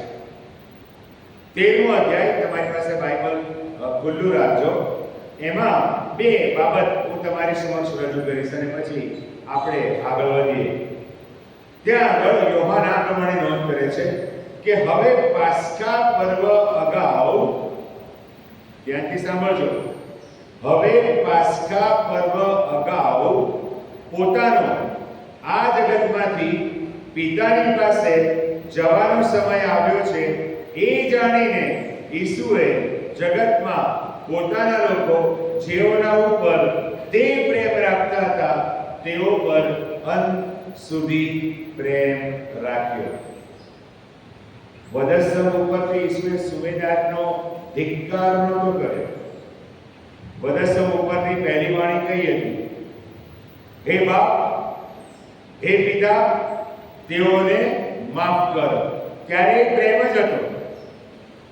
13મો અધ્યાય, તમારી પાસે બાઇબલ ખુલ્લું રાખજો. એમાં 2 બાબત હું તમારી સમક્ષ રજૂ કરીશ, અને પછી આપણે આગળ વધીએ. ત્યાં આગળ યોહાન આ પ્રમાણે નોંધ કરે છે કે હવે પાસ્કા પર્વ અગાઉ, ધ્યાનથી સાંભળજો, હવે પાસ્કા પર્વ અગાઉ પોતાનો આ જગતમાંથી પિતાની પાસે જવાનો સમય આવ્યો છે એ જાણીને ઈસુએ જગતમાં પોતાના લોકો જેઓના ઉપર તે પ્રેમ રાખતા હતા તેઓ પર અંત સુધી પ્રેમ રાખ્યો. વધસ્તંભ ઉપરથી ઈસુએ સુબેદારનો ધિક્કાર નહોતો કર્યો. વધસ્તંભ ઉપરની પહેલી વાણી કઈ હતી? હે બાપ, હે પિતા, તેઓને માફ કરો. ક્યારેય પ્રેમ જ હતો,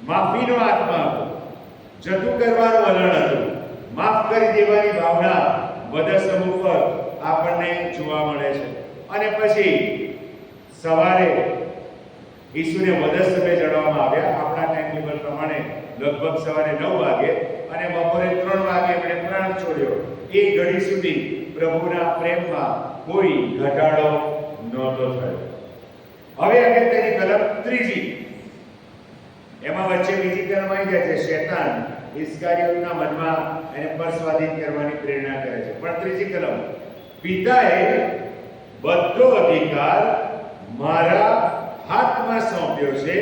માફીનો આત્મા હતો, જતું કરવાનું વલણ હતું, માફ કરી દેવાની ભાવના વધસ્તંભ ઉપર આપણને જોવા મળે છે. અને પછી સવારે ઈસુને વધસ્તંભે ચડવામાં આવ્યા. આપણા ટાઈમ ટેબલ પ્રમાણે લગભગ સવારે 9 વાગે અને બપોરે 3 વાગે એમણે પ્રાણ છોડ્યો. એ ઘડી સુધી પ્રભુના પ્રેમમાં કોઈ ઘટાડો નહોતો થયો. હવે અગત્યની કલમ ત્રીજી, એમાં વચ્ચે બીજી કલમ આવી જાય છે. શૈતાન ઇસ્કારિયોતના મનમાં એને પરસ્વાધીન કરવાની પ્રેરણા કરે છે. પણ ત્રીજી કલમ, પિતાએ બધો અધિકાર મારા હાથમાં સોંપ્યો છે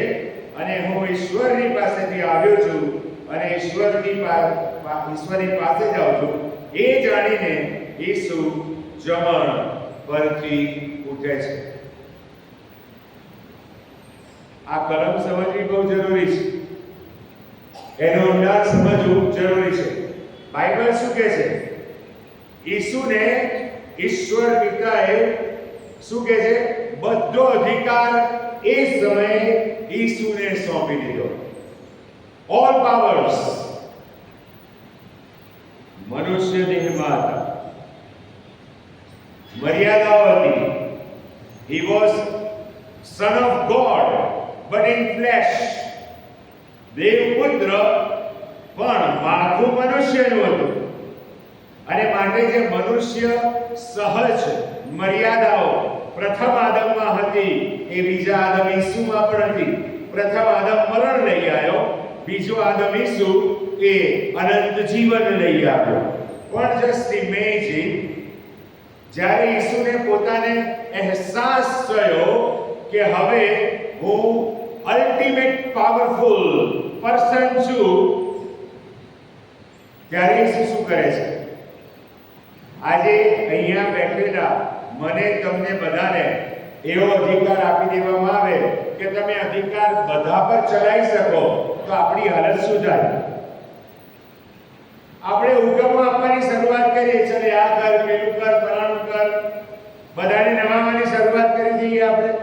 અને હું ઈશ્વરની પાસેથી આવ્યો છું અને ઈશ્વરની પાસે જાઉં છું. એ જાણીને ઈસુ જમણ પરથી ઉઠે છે. આ કલમ સમજવી બહુ જરૂરી છે. એનો ઊંડાણ સમજવું જરૂરી છે. બાઇબલ શું કહે છે? ઈસુને ઈશ્વર પિતાએ શું કહે છે? બધો અધિકાર એ સમયે ઈસુને સોંપી દીધો. ઓલ પાવર્સ મનુષ્ય દેહમાં હતા, મર્યાદાઓ હતી. He was son of God but in flesh. દેવપુત્ર પણ માળખું મનુષ્યનું હતું અને માટે જે મનુષ્ય સહજ મર્યાદાઓ પ્રથમ આદમમાં હતી એ બીજા આદમ ઈસુમાં પણ હતી. પ્રથમ આદમ મરણ લઈ આવ્યો, બીજો આદમ ઈસુ એ અનંત જીવન લઈ આવ્યો. પણ જસ્ટ ઇમેજિન, જ્યારે ઈસુને પોતાને અહેસાસ થયો કે હવે હું અલ્ટિમેટ પાવરફુલ પર્સન છું, ત્યારે ઈસુ શું કરે છે? આજે અહીંયા બેઠેલા મને તમને બધાને એવો અધિકાર આપી દેવામાં આવે કે તમે અધિકાર બધા પર ચલાવી શકો, તો આપણી હાલત શું થાય? આપણે હુકમો આપવાની શરૂઆત કરીએ, ચલે આ કર, પેલું કર, ફલાણું કર, બધાને નમાવાની શરૂઆત કરી દઈએ આપણે.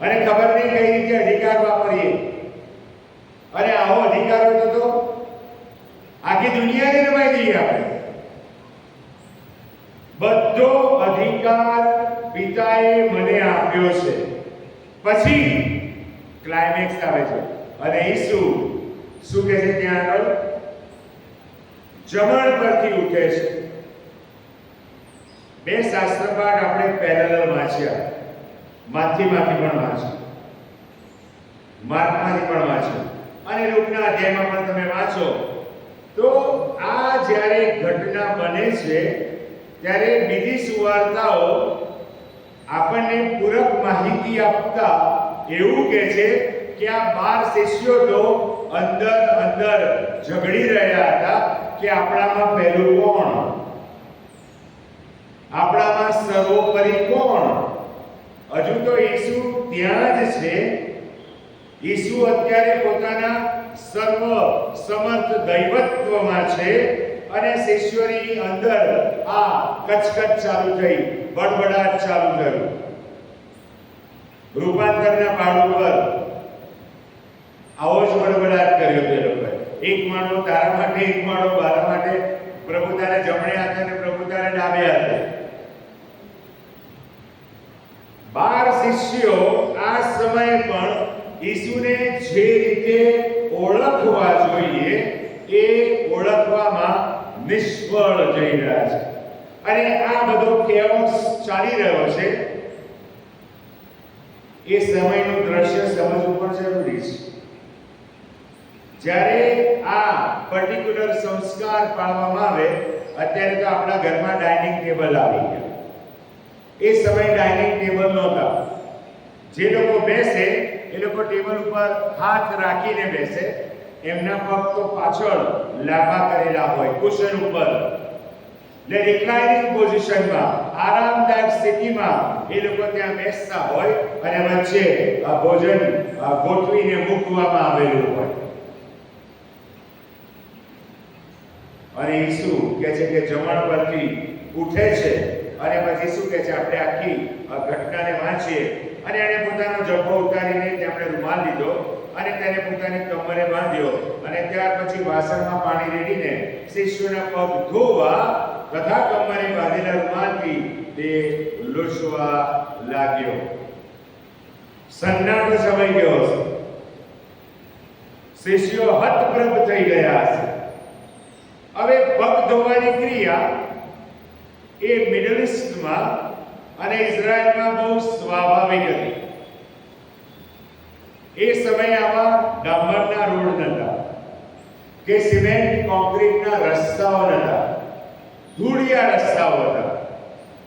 અને ખબર નહીં કઈ રીતે અધિકાર વાપરીએ. અને આવો અધિકાર હતો તો આખી દુનિયાને નમાઈ દઈએ આપણે. બધો અધિકાર પિતાએ મને આપ્યો છે. પછી ક્લાઇમેક્સ આવે છે અને ઈસુ શું કહે છે ત્યાં આગળ? જમણ પરથી ઉઠે છે. બે શાસ્ત્રપાઠ આપણે પેરેલલ વાંચ્યા. માથીમાંથી પણ વાંચ્યું, માર્કમાંથી પણ વાંચ્યું અને લુકના અધ્યાયમાં પણ તમે વાંચો તો આ જ્યારે ઘટના બને છે ત્યારે બીજી સુવાર્તાઓ આપણને પૂરક માહિતી આપતા એવું કહે છે કે આ 12 શિષ્યો તો અંદર ઝઘડી રહ્યા હતા કે આપણામાં પહેલું કોણ, આપણામાં સર્વોપરી કોણ. હજુ તો ઈસુ ત્યાં જ છે. ઈસુ અત્યારે પોતાના સર્વ સમર્થ દૈવત્વમાં છે અને શિષ્યોની અંદર આ કચકચ ચાલુ થઈ, બડબડાટ ચાલુ થયું. રૂપાંતરના પહાડ ઉપર આવો જ બડબડાટ કર્યો તે લોકોએ. એક માળો તારા માટે, એક માળો મારા માટે, પ્રભુ તારે જમણે હાથે અને પ્રભુ તારે ડાબે હાથે. 12 શિષ્યો આ સમયે પણ ઈસુને જે રીતે ઓળખવા જોઈએ એ ઓળખવામાં નિષ્ફળ જઈ રહ્યા છે. અને આ બધો કેઓસ ચાલી રહ્યો છે. એ સમયનું દ્રશ્ય સમજવું પણ જરૂરી છે. જ્યારે આ પર્ટિક્યુલર સંસ્કાર પાળવામાં આવે, અત્યારે તો આપણા ઘરમાં ડાઇનિંગ ટેબલ આવી ગયા. એ સમયે ડાઇનિંગ ટેબલ નહોતા. જે લોકો બેસે એ લોકો ટેબલ ઉપર હાથ રાખીને બેસે. એમના પગ તો પાછળ લાંબા કરેલા હોય કુશન ઉપર. એટલે રિક્લાઇનિંગ પોઝિશનમાં આરામદાયક સ્થિતિમાં એ લોકો ત્યાં બેસતા હોય અને વચ્ચે આ ભોજન ગોઠવીને મૂકવામાં આવેલું હોય. અને ઈસુ કહે છે કે જમણ પરથી ઉઠે છે અને પછી શું કહે છે, આપણે આખી ઘટનાને વાંચીએ અને એણે પોતાનો જબ્બો ઉતારીને તેમણે રૂમાલ લીધો અને તેને પોતાની કમરે બાંધ્યો અને ત્યાર પછી વાસણમાં પાણી રેડીને શિષ્યોના પગ ધોવા તથા કમરે બાંધેલા રૂમાલથી તે લૂછવા લાગ્યો. સન્નાટો છવાઈ ગયો છે. શિષ્યો હતપ્રભ થઈ ગયા છે. હવે પગ ધોવાની ક્રિયા એ મિડલ ઈસ્ટમાં અને ઇઝરાયલમાં બહુ સ્વાભાવિક હતી. એ સમયે આવા ડામરના રોડ નહોતા કે સિમેન્ટ કોન્ક્રીટના રસ્તાઓ નહોતા, ધૂળિયા રસ્તાઓ હતા.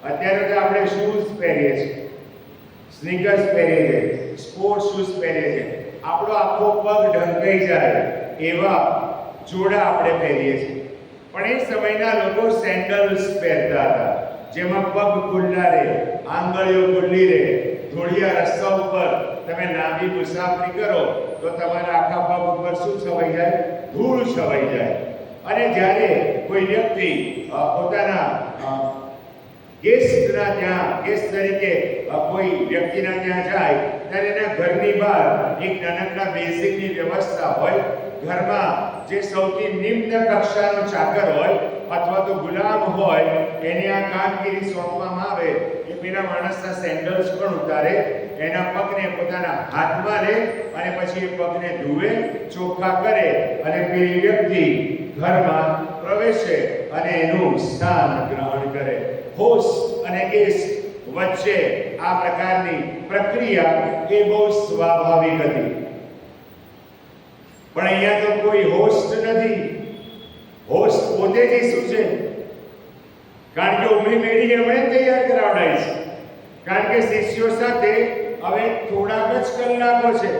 અત્યારે તો આપણે શૂઝ પહેરીએ છીએ, સ્નીકર્સ પહેરીએ છીએ, સ્પોર્ટ્સ શૂઝ પહેરીએ છીએ. આપણો આખો પગ ઢંકાઈ જાય એવા જોડા આપણે પહેરીએ છીએ. પણ એ સમયના લોકો સેન્ડલ્સ પહેરતા હતા, જેમાં પગ ખુલ્લા રહે, આંગળીઓ ખુલ્લી રહે. ધૂળિયા રસ્તા ઉપર તમે લાંબી મુસાફરી કરો તો તમારા આખા પગ ઉપર શું છવાઈ જાય? ધૂળ છવાઈ જાય. અને જ્યારે કોઈ વ્યક્તિ પોતાના ગેસ્ટના ત્યાં ગેસ્ટ તરીકે કોઈ વ્યક્તિના ત્યાં જાય ત્યારે એના ઘરની બહાર એક નાનકડા બેઝિકની વ્યવસ્થા હોય. ઘરમાં જે સૌથી નિમ્ન કક્ષાનો ચાકર હોય અથવા તો ગુલામ હોય એને આ કામગીરી સોંપવામાં આવે કે પેલા માણસના સેન્ડલ્સ પણ ઉતારે, એના પગને પોતાના હાથમાં લે અને પછી એ પગને ધુએ, ચોખ્ખા કરે અને પેલી વ્યક્તિ ઘરમાં પ્રવેશે અને એનું સ્થાન ગ્રહણ કરે. હોસ્ટ અને ગેસ્ટ વચ્ચે આ પ્રકારની પ્રક્રિયા એ બહુ સ્વાભાવિક હતી. પણ અહીંયા તો કોઈ હોસ્ટ નથી. હોસ્ટ પોતે જ ઈસુ છે. કારણ કે ઉમરી મેળી એમણે તૈયાર કરાવડાવી છે. કારણ કે શિષ્યો સાથે હવે થોડાક જ કલાકો છે.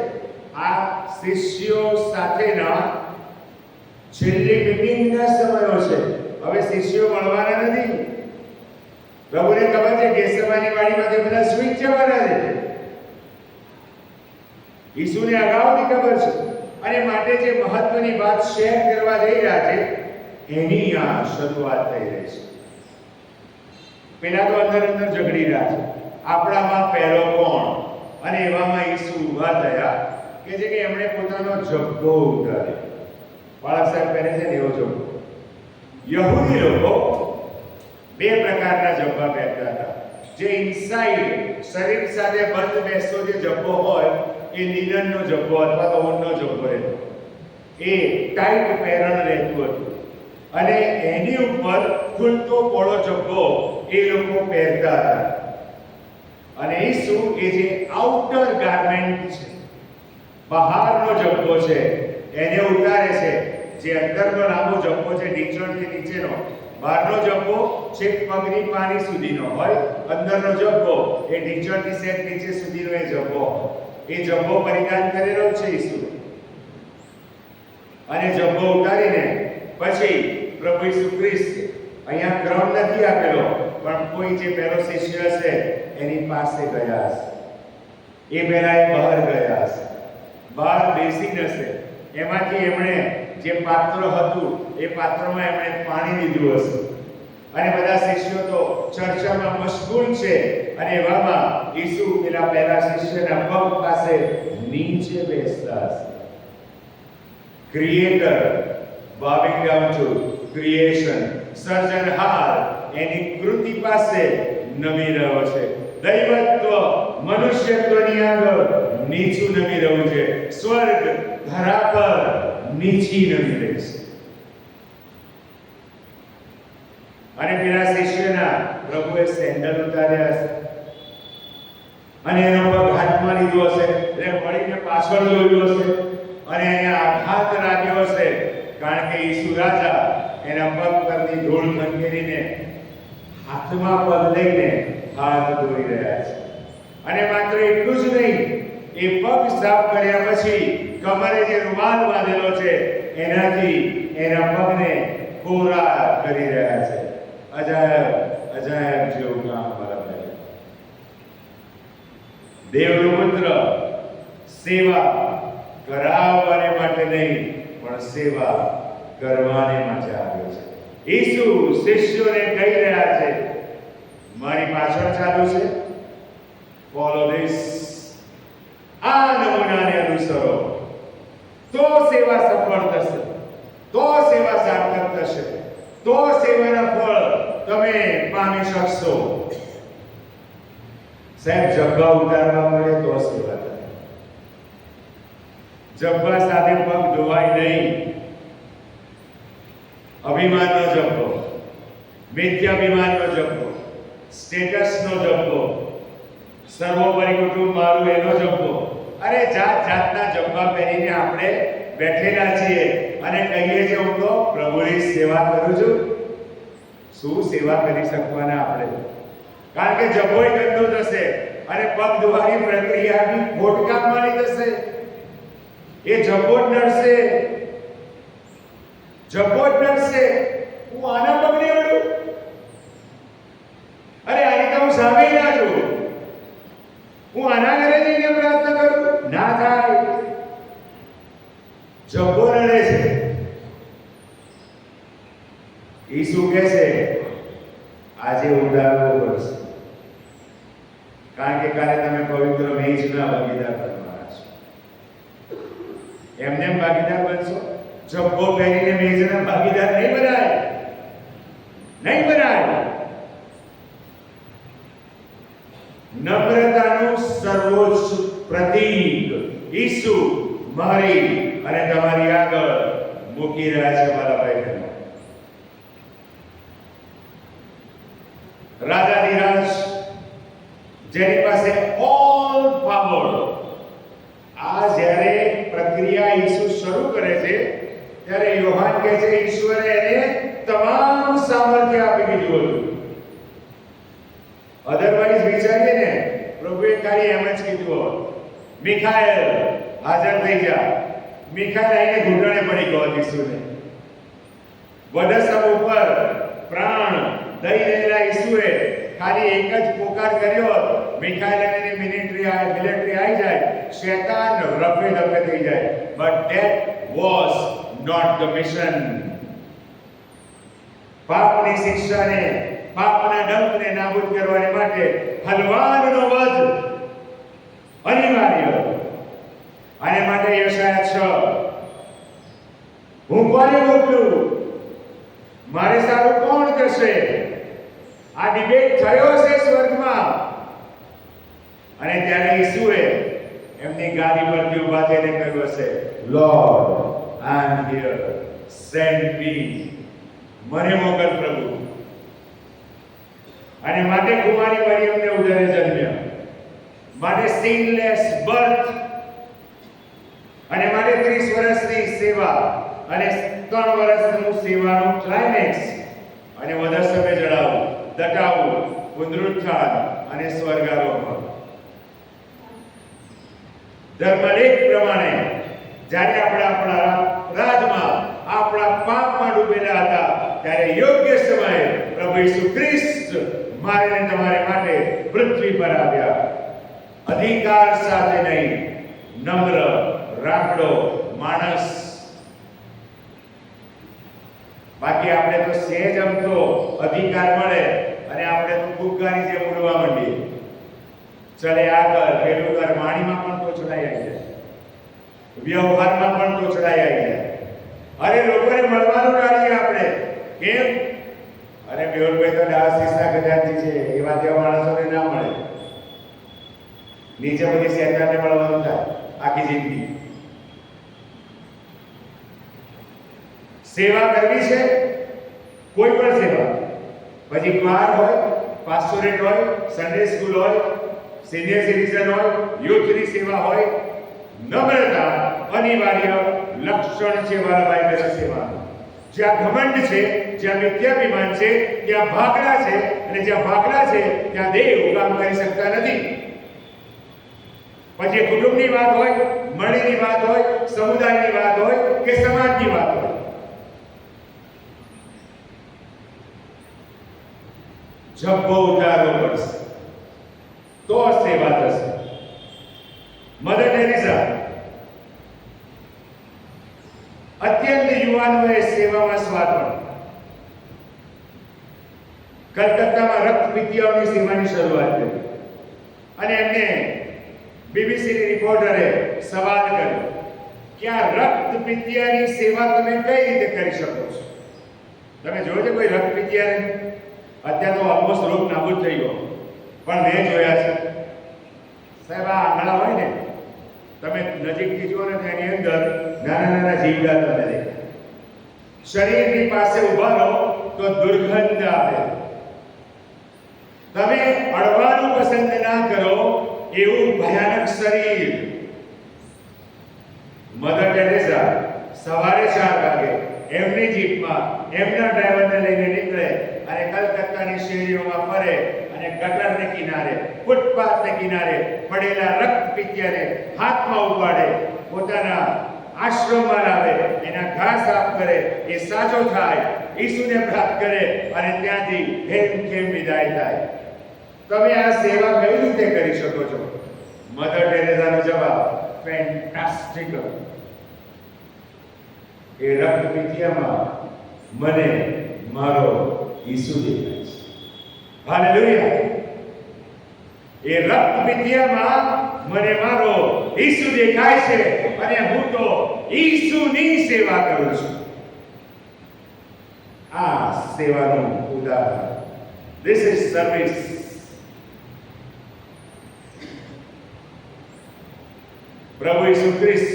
આ શિષ્યો સાથેના છેલ્લી મીટિંગના સમયો છે. હવે શિષ્યો મળવાના નથી. પ્રભુને ખબર છે ગેસેમાની વાડીમાંથી બધા સૂઈ જવાના છે. ઈસુને અગાઉની ખબર છે અને માટે જે મહત્વની વાત શેર કરવા જઈ રહ્યા છે એની આ શરૂઆત થઈ રહી છે. પેલા તો અંદર ઝઘડી રહ્યા છે, આપણામાં પહેલો કોણ? અને એવામાં ઈસુ ઊભા થયા કે જે કે એમણે પોતાનો જબ્બો ઉતાર્યો. બાળક સાહેબ પહેરે છે ને એવો જબ્બો. યહૂદી લોકો બે પ્રકારના જબ્બા પહેરતા હતા. જે ઇનસાઇડ શરીર સાથે બંધ બેસતો જે જબ્બો હોય એ લીનનનો જબ્બો અથવા તો ઊનનો જબ્બો રહેતો. એ ટાઈટ પેરણ રહેતું હતું અને એની ઉપર ખુલતો પોળો જબ્બો એ લોકો પહેરતા હતા. અને ઈસુ એ જે આઉટર ગાર્મેન્ટ છે, બહારનો જબ્બો છે, એને ઉતારે છે. જે અંદરનો લાંબો જબ્બો છે ઢીંચણથી નીચેનો, બહારનો જબ્બો છેક પગની પાની સુધીનો હોય, અંદરનો જબ્બો એ ઢીંચણથી છેક નીચે સુધીનો એ જબ્બો. એ જબ્બો પરિધાન કરેલો છે ઈસુ. અને જબ્બો ઉતારીને પછી પ્રભુ ઈસુ ખ્રિસ્ત અહીંયા ક્રમ નથી આપેલો, પણ કોઈ જે પહેલો શિષ્ય છે એની પાસે ગયા હશે. એ પહેલા એ બહાર ગયા હશે, બહાર બેસી હશે. એમાંથી એમણે જે પાત્ર હતું એ પાત્રમાં એમણે પાણી લીધું હશે અને બધા શિષ્યો તો ચર્ચામાં મશગુલ છે. અને એવામાં ઈસુ પેલા પહેલા શિષ્યના પગ પાસે નીચે બેસતા હશે. Creator bowing down to creation, સર્જનહાર એની કૃતિ પાસે નમી રહ્યો છે. દૈવત્વ મનુષ્યત્વની આગળ નીચું નમી રહ્યું છે. સ્વર્ગ ધરા પર નીચી નમી રહી છે. અને પેલા શિષ્યના પ્રભુએ સેન્ડલ ઉતાર્યા હશે અને એનો પગ હાથમાં લીધો હશે એટલે વળીને પાછળ જોયું હશે અને એને આઘાત લાગ્યો હશે કારણ કે ઈસુ રાજા એના પગ પરની ધૂળ ખંખેરીને હાથમાં પગ લઈને હાથ ધોઈ રહ્યા છે. અને માત્ર એટલું જ નહીં, એ પગ સાફ કર્યા પછી કમરે જે રૂમાલ બાંધેલો છે એનાથી એના પગને કોરા કરી રહ્યા છે. અજાયબ અજાયબ જેવું કામ બરાબર. દેવનો પુત્ર સેવા કરાવવાને માટે નહીં પણ સેવા કરવાને માટે આવ્યો છે. ઈસુ શિષ્યોને કહી રહ્યા છે, મારી પાછળ ચાલુ છે, ફોલો ધીસ, આ નમૂનાને અનુસરો, તો સેવા સફળ થશે, તો સેવા સાર્થક થશે, તો સેવાના ફળ તમે પામી શકશો. સાહેબ, જબ્બા ઉતારવા મળે તો સેવા થાય. જબ્બા સાથે પગ ધોવાય નહીં. અભિમાનનો જબ્બો, મિથ્યાભિમાનનો જબ્બો, સ્ટેટસનો જબ્બો, સર્વોપરી કુટુંબ મારું એનો જબ્બો, અરે જાત જાતના જબ્બા પહેરીને આપણે બેઠેલા છીએ અને કહીએ છીએ હું તો પ્રભુની સેવા કરું છું. શું સેવા કરી શકવાના આપણે? કારણ કે જબ્બોય ગંદો થશે અને પગ ધોવાની પ્રક્રિયા બી ખોટકામવાળી થશે. એ જબ્બો જ નડશે, જબ્બો જ નડશે. હું આના પગને અડું? અરે આની તો હું સામે ના છું. હું આના ઘરે જઈને પ્રાર્થના કરું? ના થાય. જબ્બો નડે છે. ઈસુ કહે છે આજે ઉડાડવો પડશે, કારણ કે કાલે તમે પવિત્ર મેજના ભાગીદાર બનવાના છો. એમને ભાગીદાર બનશો? જબ્બો પહેરીને મેજના ભાગીદાર નહીં બનાય, નહીં બનાય. નમ્રતાનું સર્વોચ્ચ પ્રતીક ઈસુ મારી અને તમારી આગળ મૂકી રહ્યા છે. મારા ભાઈ બહેનો, રાજાધિરાજ જેની પાસે ઓલ પાવર, આ જ્યારે પ્રક્રિયા ઈસુ શરૂ કરે છે ત્યારે યોહાન કહે છે ઈશ્વરે એને તમામ સામર્થ્ય આપી દીધું હતું. અધરવાઇઝ વિચારીએ ને, પ્રભુએ ખાલી એમ જ કીધું હોત, મિખાએલ હાજર થઈ જા. મિખાએલ આવીને ઘૂંટણે પડી ગયો ઈસુને. વધસમ ઉપર પ્રાણ દઈ રહેલા ઈસુએ ખાલી એક જ પોકાર કર્યો, મિખાએલ અને મિલિટરી આવી જાય, શૈતાન રફે દફે થઈ જાય. But that was not the mission. પાપની શિક્ષાને, પાપના ડંકને નાબૂદ કરવાને માટે હલવાનનો વધ અનિવાર્ય. અને માટે યશાયા 6, હું કોને મોકલું? મારે સારું કોણ કરશે? આ ડિબેટ થયો છે સ્વર્ગમાં. અને ત્યારે ઈસુએ એમની ગાદી પરથી ઊભા થઈને કહ્યું હશે, lord I am here, send મી. મને મોકલ પ્રભુ. અને માટે કુંવારી મરિયમને ઉદરે જન્મ્યા, માટે સિનલેસ બર્થ, અને માટે 30 વર્ષની સેવા અને 3 વર્ષનું સેવાનું ક્લાઇમેક્સ, અને વધસમે જડાવું, દટાવું, પુનરુત્થાન અને સ્વર્ગારોહણ. ધર્મલેખ પ્રમાણે જ્યારે આપણે આપણા અપરાધમાં, આપણા પાપમાં ડૂબેલા હતા ત્યારે યોગ્ય સમયે પ્રભુ ઈસુ ખ્રિસ્ત મારે ને તમારે માટે પૃથ્વી પર આવ્યા. અધિકાર સાથે નહીં, નમ્ર રાખડો માણસ. બાકી આપણે તો સહેજ અમથો અધિકાર મળે અને આપણે તો ફુગ્ગાની જેમ ઉડવા માંડીએ. ચલે આગળ, પેલું કર, વાણીમાં પણ તોછડાઈ આવી જાય, વ્યવહારમાં પણ તોછડાઈ આવી જાય. અરે લોકોને મળવાનું ટાળીએ આપણે. કેમ? અરે મેહુલભાઈ તો ડાયાસિસના ખજાનચી છે, એવા તેવા માણસોને ના મળે. નીચે બધી શેતાનને મળવાનું થાય આખી જિંદગી. સેવા કરવી છે, કોઈ પણ સેવા, પછી ક્વાર હોય, પાસ્ટોરેટ હોય, સન્ડે સ્કૂલ હોય, સિનિયર સિટીઝન હોય, યુથની સેવા હોય, નમ્રતા અનિવાર્ય લક્ષણ છે વાલા ભાઈ બહેનો સેવાનું. જ્યાં ઘમંડ છે, જ્યાં મિથ્યાભિમાન છે, ત્યાં ભાગલા છે, અને જ્યાં ભાગલા છે ત્યાં દેવ કામ કરી શકતા નથી. પછી કુટુંબની વાત હોય, મળીની વાત હોય, સમુદાયની વાત હોય કે સમાજની વાત હોય, જબ્બો ઉતારવો પડશે તો સેવા થશે. મધર ટેરેસા અત્યંત યુવાનોએ સેવામાં સ્વાર્પણ. કલકત્તામાં રક્તપિતિયાઓની સેવાની શરૂઆત કરી અને એમને બીબીસીની રિપોર્ટરે સવાલ કર્યો કે આ રક્તપિતિયાની સેવા તમે કઈ રીતે કરી શકો છો? તમે જોયો છે કોઈ રક્તપિતિયાને? અત્યારે તો ઓલમોસ્ટ રોગ નાબૂદ થઈ ગયો, પણ મેં જોયા છે સાહેબ. આ આંગળા હોય ને, તમે નજીકથી જુઓ ને તેની અંદર નાના નાના જીવડા તમને દેખાય. શરીરની પાસે ઊભા રહો તો દુર્ગંધ આવે. તમે અડવાનું પસંદ ના કરો એવું ભયાનક શરીર. મધર ટેરેસા સવારે 4 વાગે એમની જીપમાં એમના ડ્રાઈવરને લઈને નીકળે અને કલકત્તાની શેરીઓમાં ફરે અને ગટરને કિનારે, ફૂટપાથને કિનારે પડેલા રક્તપિતિયાને હાથમાં ઉપાડે, પોતાના આશ્રમમાં લાવે, એના ઘા સાફ કરે, એ સાજો થાય, ઈસુને પ્રાપ્ત કરે અને ત્યાંથી હેમખેમ વિદાય થાય. તમે આ સેવા કઈ રીતે કરી શકો છો? મધર ટેરેસાનો જવાબ ફેન્ટાસ્ટિક. એ રક્તપિતિયામાં મને મારો ઈસુ દેખાય છે. હાલેલુયા. એ રક્તપિતિયામાં મને મારો ઈસુ દેખાય છે અને હું તો ઈસુની સેવા કરું છું. આ સેવાનું ઉદાહરણ. This is service. પ્રભુ ઈસુ ખ્રિસ્ત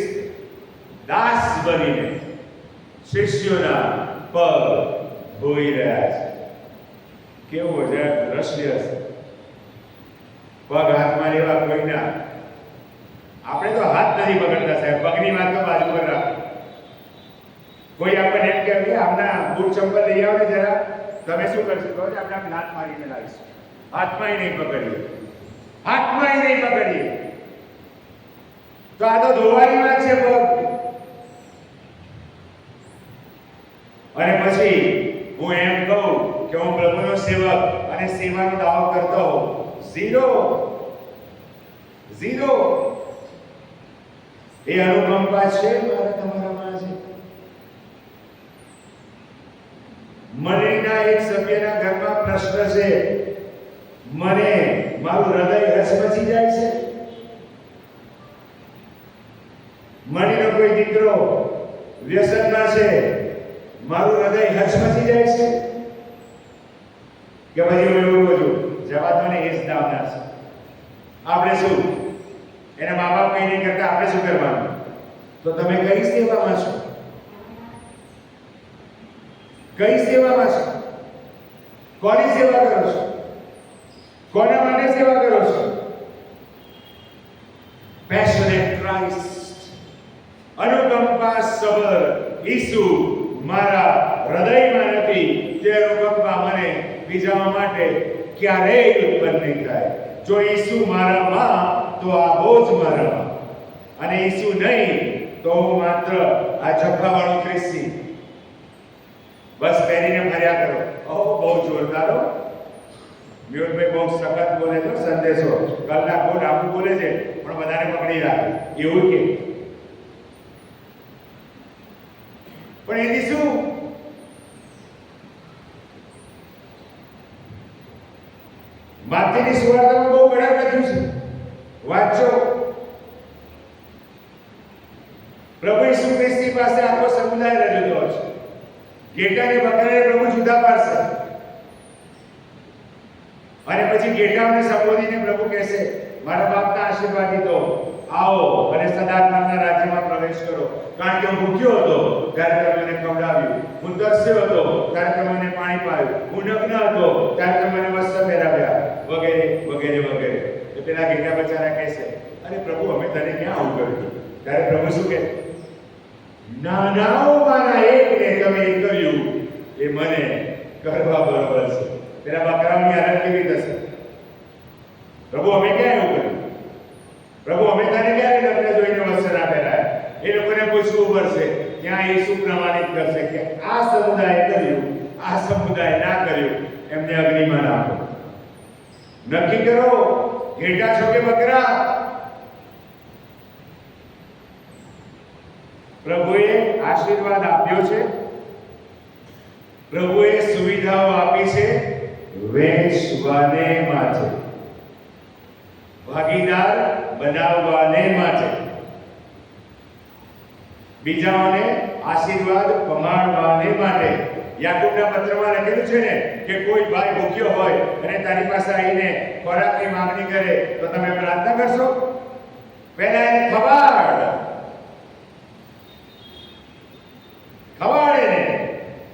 દાસ બનીને શિષ્યોના પગ ધોઈ રહ્યા છે. કેવું છે? દ્રશ્ય છે. પગ હાથમાં લેવા કોઈના. આપણે તો હાથ નથી પકડતા સાહેબ, પગની વાત તો બાજુ પર રાખો. કોઈ આપણને એમ કહે કે આપના બૂટ ચંપલ લઈ આવો ને જરા, તમે શું કરશો? કહો આપણે આમ લાત મારીને લાવીશું. હાથમાંય નહીં પકડીએ, હાથમાંય નહીં પકડીએ. તો આ તો ધોવાની વાત છે પગ. અને પછી હું એમ કહું કે હું પ્રભુનો સેવક અને સેવાનો દાવો કરતો હોઉં. ઝીરો. એ અનુકંપા છે મારા તમારામાં છે. મનીના એક સભ્યના ઘરમાં પ્રશ્ન છે, મને મારું હૃદય હચમચી જાય છે. મણીનો કોઈ દીકરો વ્યસનના છે, મારું હૃદય હચમચી જાય છે. કે પછી એવું બધું જવા દો ને, એ જ નામના છે. આપણે શું એના મા બાપ કઈ નહીં કરતા, આપણે શું કરવાનું? તો તમે કઈ સેવામાં છો? કઈ સેવામાં છો? કોની સેવા કરો છો? કોના માટે સેવા કરો છો? પેશનેટ ક્રાઇસ્ટ, અનુકંપા સભર ઈસુ મારા હૃદયમાં નથી. તે અનુકંપા મને બીજાઓ માટે ક્યારેય ઉત્પન્ન નહીં થાય. જો ઈસુ મારામાં તો આ બોજ મારામાં, અને ઈસુ નહીં તો હું માત્ર આ જબ્બાવાળો ખ્રિસ્તી બસ પહેરીને ફર્યા કરો. ઓહો, બહુ જોરદાર હો. મ્યુટભાઈ બહુ સખત બોલે તો સંદેશો કલાક બહુ લાંબુ બોલે છે, પણ બધાને પકડી રાખે એવું કે. પણ એની શું? માથેની સુવાર્તામાં બહુ કડક લખ્યું છે, વાંચો. પ્રભુ ઈસુ ખ્રિસ્તી પાસે આખો સમુદાય રજૂ થયો છે. ઘેટાને બકરાને પ્રભુ જુદા પાડશે અને પછી ઘેટાઓને સંબોધીને પ્રભુ કહેશે, મારા બાપના આશીર્વાદી તો આવો અને સદાત્માના રાજ્યમાં પ્રવેશ કરો. કારણ કે હું ભૂખ્યો હતો ત્યારે તમે મને ખવડાવ્યું, હું તરસ્યો હતો ત્યારે તમે મને પાણી પાયું, હું નગ્ન હતો ત્યારે તમે મને વસ્ત્ર પહેરાવ્યા, વગેરે વગેરે વગેરે. તો પેલા ઘેટા બચારા કહેશે, અરે પ્રભુ અમે તને ક્યાં આવું કર્યું? ત્યારે પ્રભુ શું કહે? નાનાઓમાંના એકને તમે કર્યું એ મને કરવા બરોબર છે. તેના બકરાઓની હાલત કેવી થશે? પ્રભુ અમે ક્યાં એવું કર્યું? પ્રભુ અમે તને ક્યારે લગ્ન જોઈને વસ્ત્ર આપેલા? એ લોકોને પૂછવું પડશે. ત્યાં ઈસુ પ્રમાણિત કરશે કે આ સમુદાય કર્યું, આ સમુદાય ના કર્યું, એમને અગ્નિમાં નાખો. નક્કી કરો, ઘેટા છો કે બકરા? પ્રભુએ આશીર્વાદ આપ્યો છે, પ્રભુએ સુવિધાઓ આપી છે, વહેંચવાને માટે, ભાગીદાર બનાવવાને માટે, બીજાઓને આશીર્વાદ પમાડવાને માટે. યાકૂબના પત્રમાં લખેલું છે ને કે કોઈ ભાઈ ભૂખ્યો હોય અને તારી પાસે આવીને ખોરાકની માંગણી કરે તો તમે પ્રાર્થના કરશો? પહેલા એને ખવાડ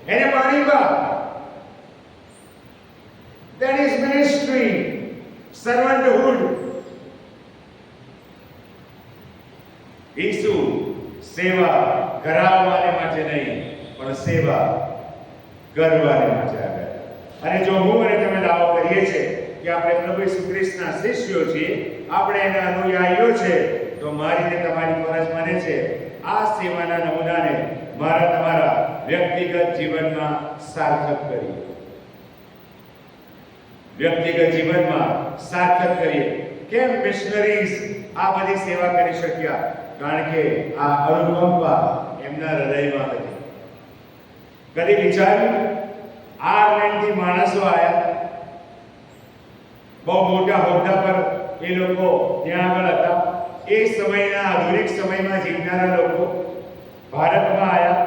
એને પાણી પા. That is ministry, servanthood. ઈસુ સેવા કરાવવાને માટે નહીં, પણ સેવા કરવાને માટે આવ્યા. અને જો હું અને તમે દાવો કરીએ છીએ કે આપણે પ્રભુ ઈસુ ખ્રિસ્તના શિષ્યો છીએ, આપણે એના અનુયાયીઓ છે, તો મારી ને તમારી ફરજ બને છે આ સેવાના નમૂનાને મારા તમારા વ્યક્તિગત જીવનમાં સાર્થક કરીએ. વ્યક્તિગત જીવનમાં સાર્થક કરીએ. કેમ મિશનરીઝ આ બધી સેવા કરી શક્યા? કારણ કે આ અનુકંપા એમના હૃદયમાં હતી. કદી વિચાર્યું આયર્લેન્ડથી માણસો આવ્યા, બહુ મોટા હોદ્દા પર એ લોકો ત્યાં આગળ હતા. એ સમયના આધુનિક સમયમાં જીવનારા લોકો ભારતમાં આવ્યા.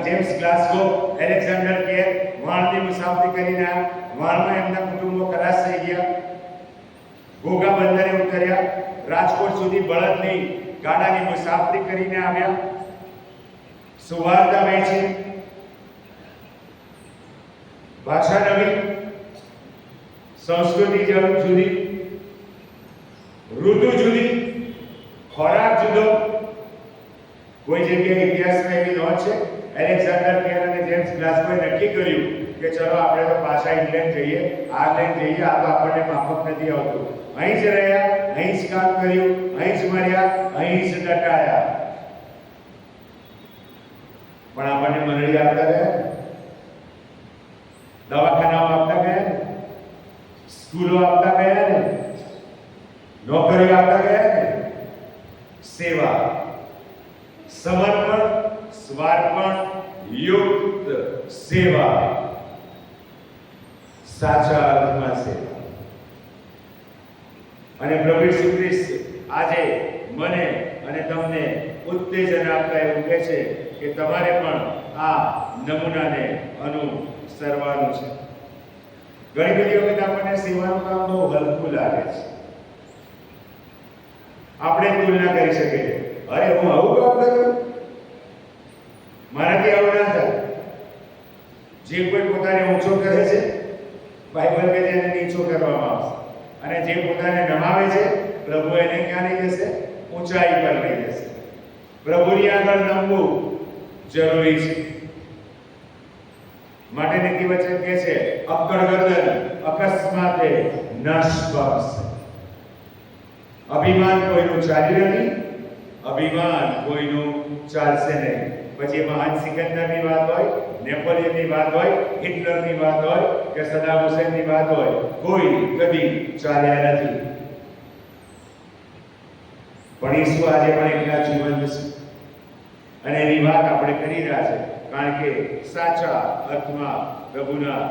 જેમ્સ ગ્લાસગો, એલેક્ઝાન્ડર કેર વાણની મુસાફરી કરીને આવ્યા. વાણમાં એમના કુટુંબો ખલાસ થઈ ગયા. ઘોઘા બંદરે ઉતર્યા. રાજકોટ સુધી બળદની ગાડાની મુસાફરી કરીને આવ્યા. સુવાર્તા વહેંચી. ભાષા નવી, સંસ્કૃતિ જુદી, ઋતુ જુદી, ખોરાક જુદો. કોઈ જગ્યાએ ઇતિહાસમાં એવી નોંધ છે એલેક્ઝાન્ડર કેર અને જેમ્સ ગ્લાસગોએ નક્કી કર્યું કે ચલો આપણે તો પાછા ઇંગ્લેન્ડ જઈએ, આયર્લેન્ડ જઈએ, આ તો આપણને માફક નથી આવતું. અહીં જ રહ્યા, અહીં જ કામ કર્યું, અહીં જ મર્યા, અહીં જ દટાયા. પણ આપણને મંડળી આપતા ગયા, દવાખાનાઓ આપતા ગયા, સ્કૂલો આપતા ગયા ને, નોકરીઓ આપતા ગયા ને. સેવા, સમર્પણ, સ્વાર્પણ યુક્ત સેવા, સાચા અર્થમાં સેવા. અને પ્રભુ ઈસુ ખ્રિસ્ત આજે મને અને તમને ઉત્તેજન આપતા એવું કહે છે કે તમારે પણ આ નમૂનાને અનુસરવાનું છે. ઘણી બધી વખત આપણને સેવાનું કામ બહુ હલકું લાગે છે. આપણે તુલના કરી શકીએ, અરે હું આવું કામ કરું, મારાથી આવું ના થાય. જે કોઈ પોતાને ઊંચો કરે છે, બાઇબલ કે તેને નીચો કરવામાં આવશે. અને જે પોતાને નમાવે છે, પ્રભુ એને ક્યાં લઈ જશે? ઊંચાઈ પર લઈ જશે. પ્રભુની આગળ નમવું જરૂરી છે. માટે નીતિ વચન કહે છે અક્કડ ગરદન અકસ્માતે નાશ પામશે. અભિમાન કોઈનું ચાલી નથી, અભિમાન કોઈનું ચાલશે નહીં. પછી મહાન સિકંદરની વાત હોય, નેપોલિયનની વાત હોય, હિટલરની વાત હોય કે સદામ હુસેનની વાત હોય, કોઈ કદી ચાલ્યા નથી. પણ ઈસુ આજે પણ એકલા જીવંત છે અને એની વાત આપણે કરી રહ્યા છે. કારણ કે સાચા અર્થમાં પ્રભુના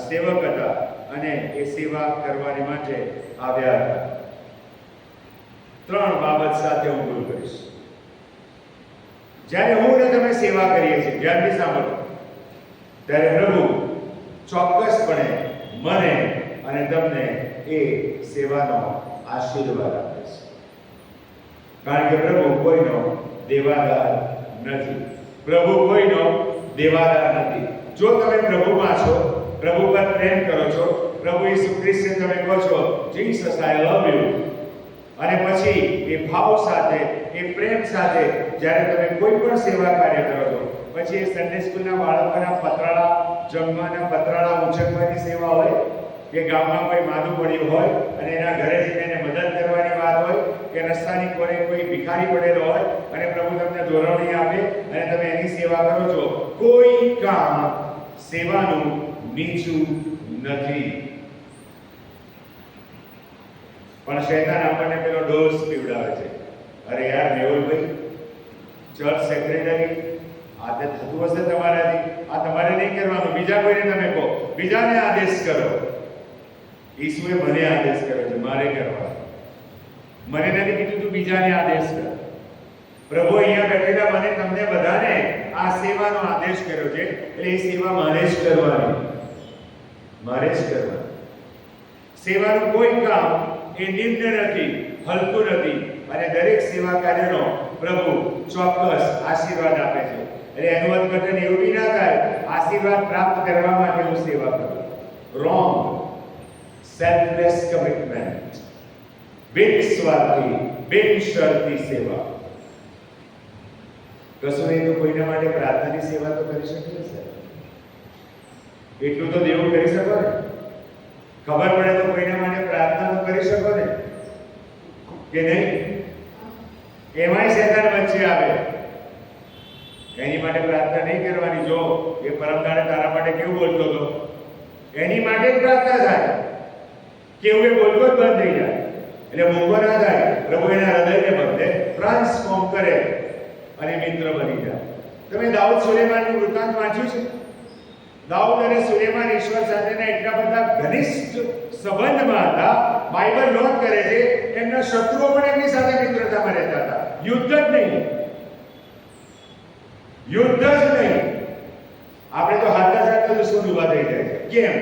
સેવક હતા અને એ સેવા કરવાની માટે આવ્યા હતા. ત્રણ બાબત સાથે હું પૂરું કરીશ. જ્યારે હું અને તમે સેવા કરીએ છીએ, ધ્યાનથી સાંભળો, ત્યારે પ્રભુ ચોક્કસપણે મને અને તમને એ સેવાનો આશીર્વાદ આપે છે. કારણ કે પ્રભુ કોઈનો દેવાદાર નથી. પ્રભુ કોઈનો દેવાદાર નથી. જો તમે પ્રભુમાં છો, પ્રભુ પર પ્રેમ કરો છો, પ્રભુ ઈસુ ખ્રિસ્તને તમે કહો છો જીસસ આઈ લવ યુ, અને પછી એ ભાવ સાથે, એ પ્રેમ સાથે જ્યારે તમે કોઈ પણ સેવા કાર્ય કરો છો, પછી એ સન્ડે સ્કૂલના બાળકોના પતરાળા જમવાના, પતરાળા ઉછકવાની સેવા હોય, કે ગામમાં કોઈ માદું પડ્યું હોય અને એના ઘરે જઈને એને મદદ કરવાની વાત હોય, કે રસ્તાની કોરે કોઈ ભિખારી પડેલો હોય અને પ્રભુ તમને દોરવણી આપે અને તમે એની સેવા કરો છો, કોઈ કામ સેવાનું નીચું નથી. પણ શૈતાન આપણને પેલો ડોઝ પીવડાવે છે. અરે યાર મેહુલભાઈ, ચર્ચ સેક્રેટરી, આ તે થતું હશે તમારાથી, આ તમારે નહીં કરવાનું, બીજા કોઈને તમે કહો, બીજાને આદેશ કરો. ઈસુએ મને આદેશ કર્યો છે, મારે કરવાનો. મને નથી કીધું તું બીજાને આદેશ કર. પ્રભુ અહીંયા બેઠેલા મને તમને બધાને આ સેવાનો આદેશ કર્યો છે, એટલે એ સેવા મારે જ કરવાની, મારે જ કરવાની. સેવાનું કોઈ કામ એ નિમ્ન નથી, હલકું નથી, અને દરેક સેવા કાર્યનો પ્રભુ ચોક્કસ આશીર્વાદ આપે છે. એટલે એનું અર્થઘટન એવું બી ના થાય આશીર્વાદ પ્રાપ્ત કરવા માટે હું સેવા કરું. રોંગ. સેલ્ફલેસ કમિટમેન્ટ, બિનસ્વાર્થી, બિનશરતી સેવા. કશું નહીં તો કોઈના માટે પ્રાર્થનાની સેવા તો કરી શકે ને સાહેબ? એટલું તો દેવું કરી શકો ને? ખબર પડે તો કોઈના માટે પ્રાર્થના તો કરી શકો ને, કે નહીં? એમાંય શેતાન વચ્ચે આવે, એની માટે પ્રાર્થના નહીં કરવાની. જો એ પરમદાડે તારા માટે કેવું બોલતો હતો, એની માટે જ પ્રાર્થના થાય, કેવું એ બોલતો જ બંધ થઈ જાય. એટલે મોંઘો ના થાય, પ્રભુ એના હૃદયને બદલે ટ્રાન્સફોર્મ કરે અને મિત્ર બની જાય. તમે દાઉદ સુલેમાનનું વૃત્તાંત વાંચ્યું છે? દાઉદ અને સુલેમાન ઈશ્વર સાથેના એટલા બધા ઘનિષ્ઠ સંબંધમાં હતા, બાઇબલ નોંધ કરે છે એમના શત્રુઓ પણ એમની સાથે મિત્રતામાં રહેતા હતા. યુદ્ધ જ નહીં, યુદ્ધ જ નહીં. આપણે તો હાથા સાથે દુશ્મન ઉભા થઈ જાય છે. કેમ?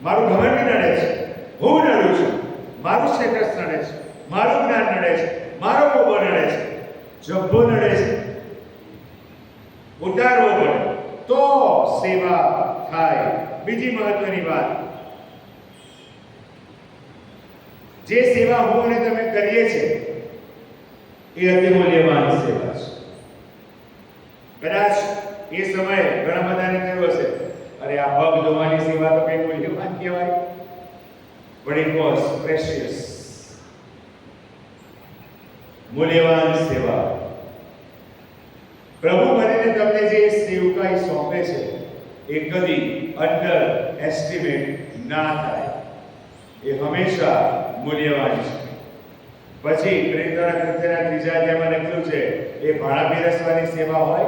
મારું ઘમંડ નડે છે, હું નડું છું, મારું સ્ટેટસ નડે છે, મારું જ્ઞાન નડે છે, મારો મોભો નડે છે, જબ્બો નડે છે, ઉતારવો પડે તો સેવા થાય. બીજી મહત્વની વાત, જે સેવા હું અને તમે કરીએ છીએ એ અતિ મૂલ્યવાન સેવા છે. કદાચ એ સમયે ઘણા બધાને થયું હશે, અરે આ પગ ધોવાની સેવા તો કઈ મૂલ્યવાન કહેવાય, but it was precious. મૂલ્યવાન સેવા. પ્રભુ મને તમને જે સેવકાઈ સોંપે છે એ કદી અંડર એસ્ટિમેટ ના થાય, એ હંમેશા મૂલ્યવાન છે. પછી પ્રેરિતોના કૃત્યના 3 અધ્યાયમાં લખ્યું છે એ ભાણા પીરસવાની સેવા હોય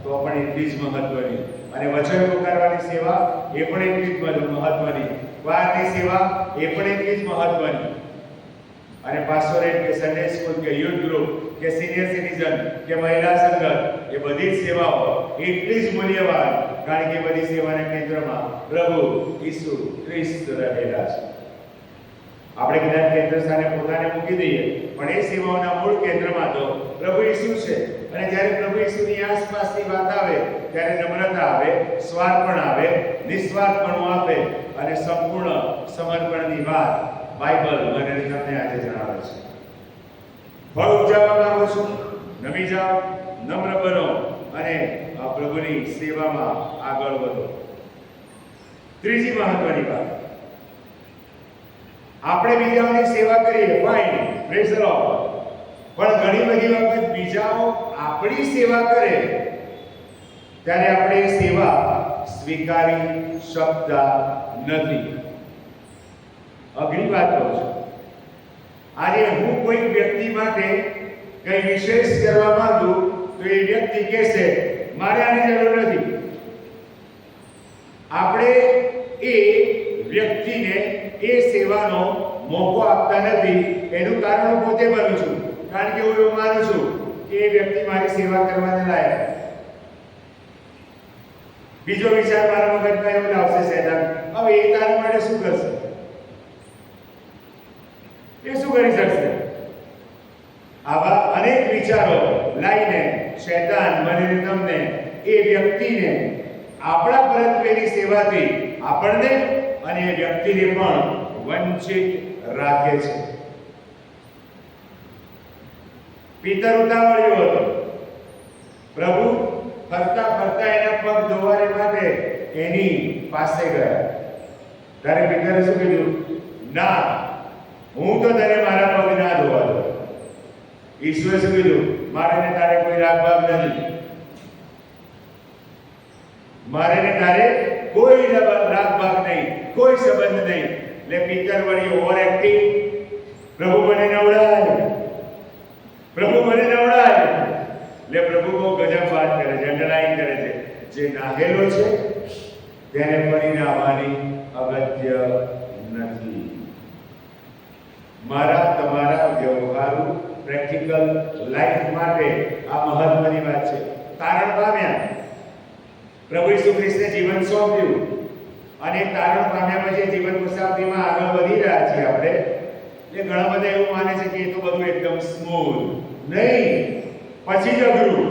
તો પણ એટલી જ મહત્વની, અને વચન પુકારવાની સેવા એ પણ એટલી જ મહત્વની, વારની સેવા એ પણ એટલી જ મહત્વની, અને પાસ્ટોરેટ કે સન્ડે સ્કૂલ કે યુથ ગ્રુપ કે સિનિયર સિટીઝન કે મહિલા સંગઠન એ બધી જ સેવાઓ એટલી જ મૂલ્યવાન, કારણ કે બધી સેવાના કેન્દ્રમાં પ્રભુ ઈસુ ખ્રિસ્ત રહેલા છે. આપણે કદાચ કેન્દ્ર સ્થાને પોતાને મૂકી દઈએ, પણ એ સેવાઓના મૂળ કેન્દ્રમાં તો પ્રભુ ઈસુ છે. અને જ્યારે પ્રભુ ઈસુની આસપાસની વાત આવે ત્યારે નમ્રતા આવે, સ્વાર્પણ આવે, નિસ્વાર્થપણું આપે, અને સંપૂર્ણ સમર્પણની વાત બાઇબલ મને તમને આજે જણાવે છે. ફળ ઉપજાવવા માંગો છો? નમી જાઓ, નમ્ર બનો અને આ પ્રભુની સેવામાં આગળ વધો. ત્રીજી મહત્વની વાત, આપણે બીજાઓની સેવા કરીએ, ફાઇન, પ્રેઝ ધ લોર્ડ, પણ ઘણી બધી વખત બીજાઓ આપણી સેવા કરે ત્યારે આપણે એ સેવા સ્વીકારી શકતા નથી. અઘરી વાત કહું છું. આજે હું કોઈ વ્યક્તિ માટે કંઈ વિશેષ કરવા માંગુ તો એ વ્યક્તિ કહેશે મારે આની જરૂર નથી. આપણે એ વ્યક્તિને એ સેવાનો મોકો આપતા નથી. એનું કારણ હું પોતે બનું છું, કારણ કે હું એવું માનું છું કે એ વ્યક્તિ મારી સેવા કરવાને લાયક. બીજો વિચાર મારા મગજમાં એવું લાવશે શેતાન, હવે એ તારા માટે શું કરશે, એ શું કરી શકશે? આવા અનેક વિચારો લાઈને શૈતાન મને તમને એ વ્યક્તિને આપણા પરત્વેની સેવાથી આપણને અને એ વ્યક્તિને પણ વંચિત રાખે છે. પિતર ઉતાવળ્યો હતો. પ્રભુ ફરતા ફરતા એના પગ ધોવાને માટે એની પાસે ગયા. ત્યારે પિતરે શું કીધું? ના, હું તો તને મારા પગ ના ધોવા દઉં. ઈશ્વરે શું કીધું? મારે ને તારે કોઈ રાગભાગ નથી. મારે ને તારે કોઈ રાગભાગ નહીં, કોઈ સંબંધ નહીં. એટલે પિતર વળી ઓવર એક્ટિંગ. પ્રભુ મને નવડાય, પ્રભુ મને નવડાય. એટલે પ્રભુ બહુ ગજબ વાત કરે છે, અંડરલાઈન કરે છે. જે નાહેલો છે તેને ફરી નાહવાની અગત્ય નથી. મારા તમારા વ્યવહારુ પ્રેક્ટિકલ લાઈફ માટે આ મહત્વની વાત છે. તારણ પામ્યા, પ્રભુ ઈસુ ખ્રિસ્તે જીવન સોંપ્યું અને તારણ પામ્યા પછી જીવન મુસાફરીમાં આગળ વધી રહ્યા છીએ આપણે. એટલે ઘણા બધા એવું માને છે કે એ તો બધું એકદમ સ્મૂથ. નહીં, પછી જ અઘરું.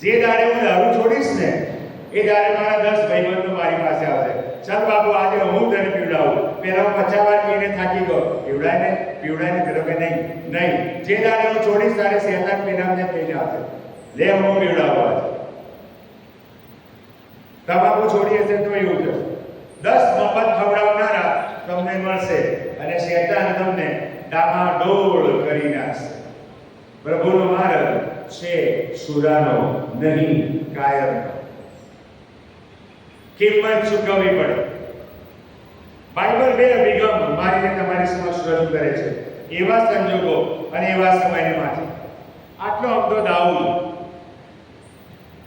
જે દાડે હું દારૂ છોડીશ ને એ દાડે મારા 10 ભાઈબંધો મારી પાસે આવશે. ચાલ બાબુ, આજે હું તને પીવડાવું. પહેલા હું 50 વાર પીને થાકી ગયો. પીવડાય ને કરો કે નહીં? નહીં. જે દાડે હું છોડીશ તારે શેતાન પીનામને કહીને આવશે, લે હું પીવડાવું આજે. તમાકુ છોડી હશે તો એવું થશે. 10 મફત ખવડાવનારા તમને મળશે અને શેતાન તમને ડામાડોળ કરી નાખશે. પ્રભુનો માર્ગ છે સુરાનો, નહીં કાયરનો. કિંમત ચૂકવવી પડે. બાઇબલ બે અભિગમ મારીને તમારી સમક્ષ રજૂ કરે છે, એવા સંજોગો અને એવા સમયને માંથી. આટલો અમથો દાઉદ,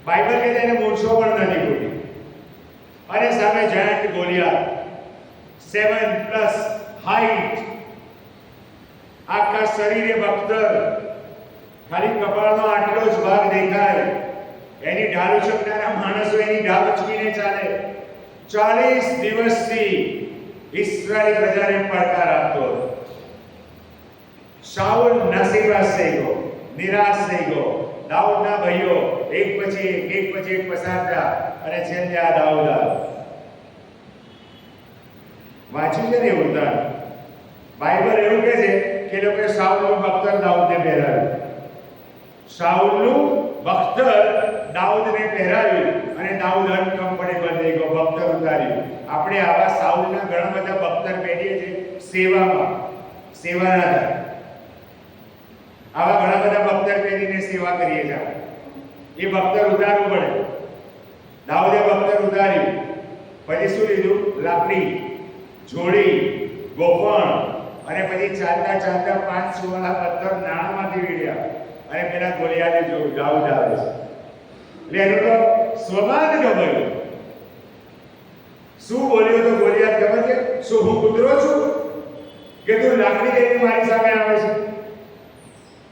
બાઇબલ કે તેને મૂછો પણ નથી ખોટી, અને સામે જાયન્ટ ગોલિયાત, 7+ હાઈટ, આખા શરીરે બખ્તર, ખાલી કપાળનો આટલો જ ભાગ દેખાય. એની ઢાલ ઉચકનારા માણસો એની ઢાલ ઉચકીને ચાલે. 40 દિવસથી ઇસ્રાયેલી પ્રજાને પડકાર આપતો હતો. શાઉલ નાસીબાસ થઈ ગયો, નિરાશ થઈ ગયો. દાઉદના ભાઈઓ એક પછી એક પસાર થયા અને છેલ્લે આ દાઉદ આવ્યો. વાંચ્યું છે ને ઉદાહરણ? બાઇબલ એવું કહે છે કે લોકોએ શાઉલનું બખ્તર દાઉદને પહેરાવ્યું. શાઉલનું બખ્તર દાઉદને પહેરાવ્યું અને દાઉદ અનકમ્ફર્ટેબલ થઈ ગયો, બખ્તર ઉતાર્યું. આપણે આવા શાઉલના ઘણા બધા બખ્તર પહેરીએ છીએ સેવામાં, સેવાના થાય. આવા ઘણા બધા બખ્તર પહેરીને સેવા કરીએ છીએ. એ બખ્તર ઉતારવું પડે. દાઉદે બખ્તર ઉતાર્યું, પછી શું લીધું? લાકડી, જોડી, ગોફણ, અને પછી ચાલતા ચાલતા 5 સુવર્ણ પથ્થર નાણામાંથી વીડ્યા અને પેલા ગોલિયાને જોયું, દાઉદ આવે છે. એટલે એનું તો સ્વમાન ગમાયું. શું બોલ્યો તો ગોલિયાત ખબર છે? શું હું કૂતરો છું કે તું લાકડી લઈને મારી સામે આવે છે?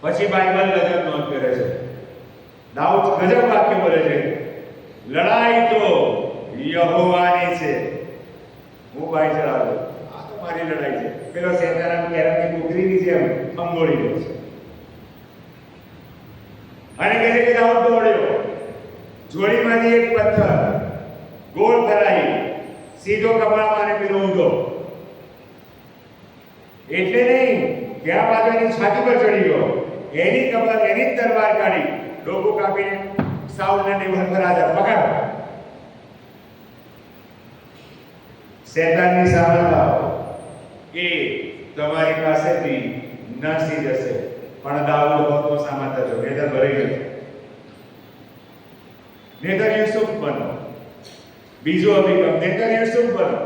પછી બાઇબલ ગજબ નોંધ કરે છે. દાઉદ ગજબ વાક્ય બોલે છે, લડાઈ તો યહોવાની છે, હું ભાઈ ચડાવું, આ તો મારી લડાઈ છે. પેલો શેતાન કેરમની કુકરીની જેમ અંગોળી ગયો છે અને કહે છે કે દાઉદ દોડ્યો, જોડીમાંથી એક પથ્થર ગોળ ફરાઈ સીધો કમળામાં અને પેલો ઊંધો. એટલે નહીં કે આ બાજુ એની છાતી પર ચડી ગયો, એની કમર, એની તલવાર કાઢી ડોકું કાપીને સાઉલને નિવહન પર હાજર પકડ. શેતાનની સામે લાવો, એ તમારી પાસેથી નાસી જશે. પણ દાઉદ હોતો સામત હતો, નેતર ભરાઈ ગયો. નેતર યુસુફ બનો. બીજો અભિગમ, નેતર યુસુફ બનો.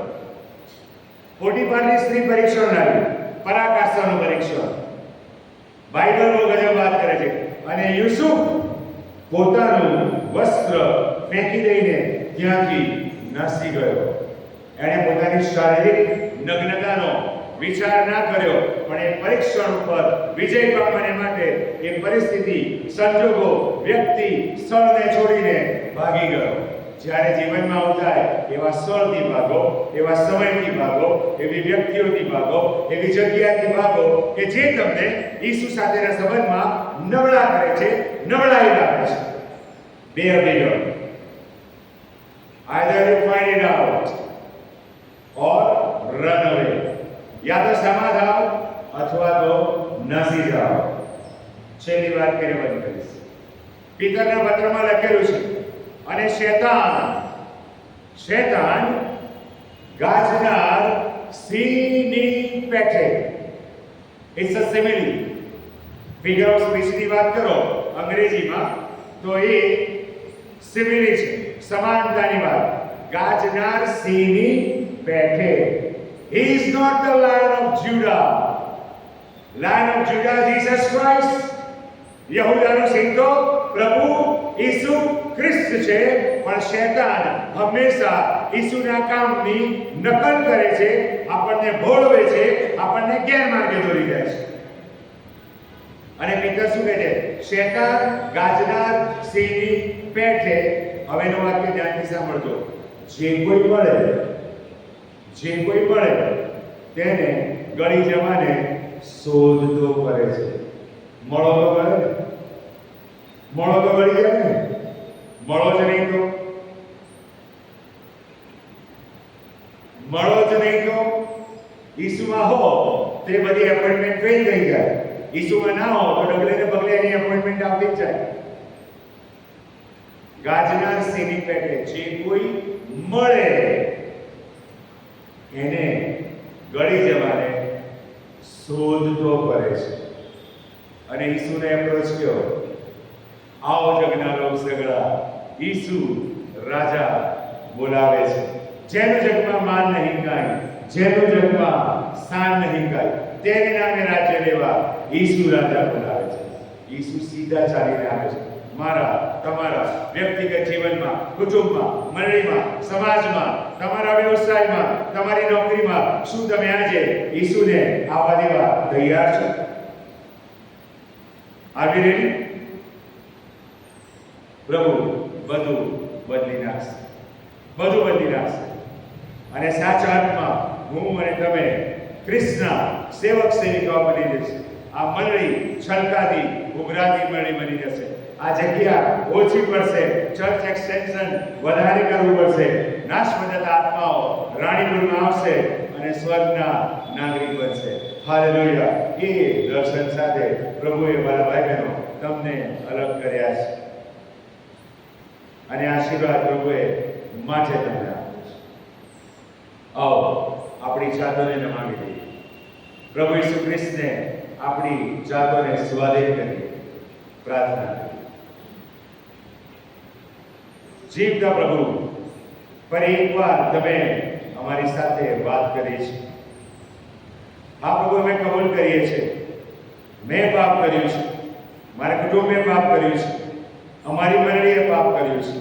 પોટીફારની સ્ત્રી પરીક્ષણ લાવી, પરાકાષ્ઠાનું પરીક્ષણ. બાઇબલ બહુ ગજબ વાત કરે છે. અને યુસુફ પોતાનું વસ્ત્ર ફેંકી દઈને ત્યાંથી નાસી ગયો. એણે પોતાની શારીરિક નગ્નતાનો વિચાર ના કર્યો, પણ એ પરીક્ષણ ઉપર વિજય પામવા માટે એ પરિસ્થિતિ, સંજોગો, વ્યક્તિ, સ્થળને છોડીને ભાગી ગયો. જ્યારે જીવનમાં આવું થાય, એવા સ્થળથી ભાગો, એવા સમયથી ભાગો, એવી વ્યક્તિઓથી ભાગો, એવી જગ્યાથી ભાગો કે જે તમને ઈસુ સાથેના સંબંધમાં નબળા કરે છે, નબળાઈ લાવે છે. બે અભિગમ, either you find it out or run away. या तो समाज आओ अथवा तो नासी जाओ. છેલ્લી વાત કરીને બંધ કરીશ. પિતરના પત્રમાં લખેલું છે, અને શેતાન ગાજનાર સિંહની પેઠે. It's a simile. Figure of સ્પીચની વાત કરો અંગ્રેજીમાં તો એ સિમિલી છે, સમાનતાની વાત. ગાજનાર સિંહની પેઠે. He is not the Lion of Judah. Lion of Judah, Jesus Christ. યહૂદાનો સિંહ તો પ્રભુ ઈસુ ખ્રિસ્ત છે, પણ શૈતાન હંમેશા ઈસુના કામની નકલ કરે છે, આપણને ભોળવે છે, આપણને ગેરમાર્ગે દોરી જાય છે. અને પિતર શું કહે છે? શૈતાન ગાજનાર સિંહની પેઠે. હવેનું વાક્ય ધ્યાનથી સાંભળજો. જે કોઈ મળે તેને ગળી જવાને શોધતો કરે છે. મળો તો ગળી જાય ને. મળો જ નહીં તો ઈસુમાં હો તે બધી એપોઇન્ટમેન્ટ ફેલ થઈ જાય. ઈસુમાં ના હો તો ડગલે ને પગલે એની એપોઇન્ટમેન્ટ આવતી જ જાય. ગાજનાર સિંહની પેઠે જે કોઈ મળે એને ગળી જવાને શોધતો કરે છે. અને ઈસુને એપ્રોચ કર્યો, આવો જગના લોક સગળા, ઈસુ રાજા બોલાવે છે. જેનું જગમાં માન નહીં કાંઈ, જેનું જગમાં શાન નહીં કાંઈ, તેને નામે રાજ્ય લેવા ઈસુ રાજા બોલાવે છે. ઈસુ સીધા ચાલીને આવે છે. મારા તમારા વ્યક્તિગત જીવનમાં, કુટુંબમાં, મંડળીમાં, સમાજમાં, તમારા વ્યવસાયમાં, તમારી નોકરીમાં શું તમે આજે ઈસુને આવવા દેવા તૈયાર છો? આવી રેડી? પ્રભુ બધું બદલી નાખશે. અને સાચા અર્થમાં હું અને તમે ખ્રિસ્તના સેવક સેવિકાઓ બની જશે. આ મંડળી છલકાતી ઉભરાતી મંડળી બની જશે. આ જગ્યા ઓછી પડશે, ચર્ચ એક્સટેન્શન વધારે કરવું પડશે. નાશ પામેલા આત્માઓ રાણીપુરમાં આવશે અને સ્વર્ગના નાગરિક બનશે. હાલેલુયા. એ દર્શન સાથે પ્રભુએ મારા ભાઈ બહેનો તમને અલગ કર્યા છે, અને આશીર્વાદ પ્રભુએ માટે તમને આપ્યો છે. આવો આપણી જાતોને નમાવી દઈએ. પ્રભુ ઈસુ ખ્રિસ્તને આપણી જાતોને સ્વાધીન કરીએ. પ્રાર્થના કરીએ. જીવતા પ્રભુ, ફરી એકવાર તમે અમારી સાથે વાત કરી છે. આ પ્રભુ અમે કબૂલ કરીએ છીએ, મેં પાપ કર્યું છે, મારા કુટુંબે પાપ કર્યું છે, અમારી મંડળીએ પાપ કર્યું છે.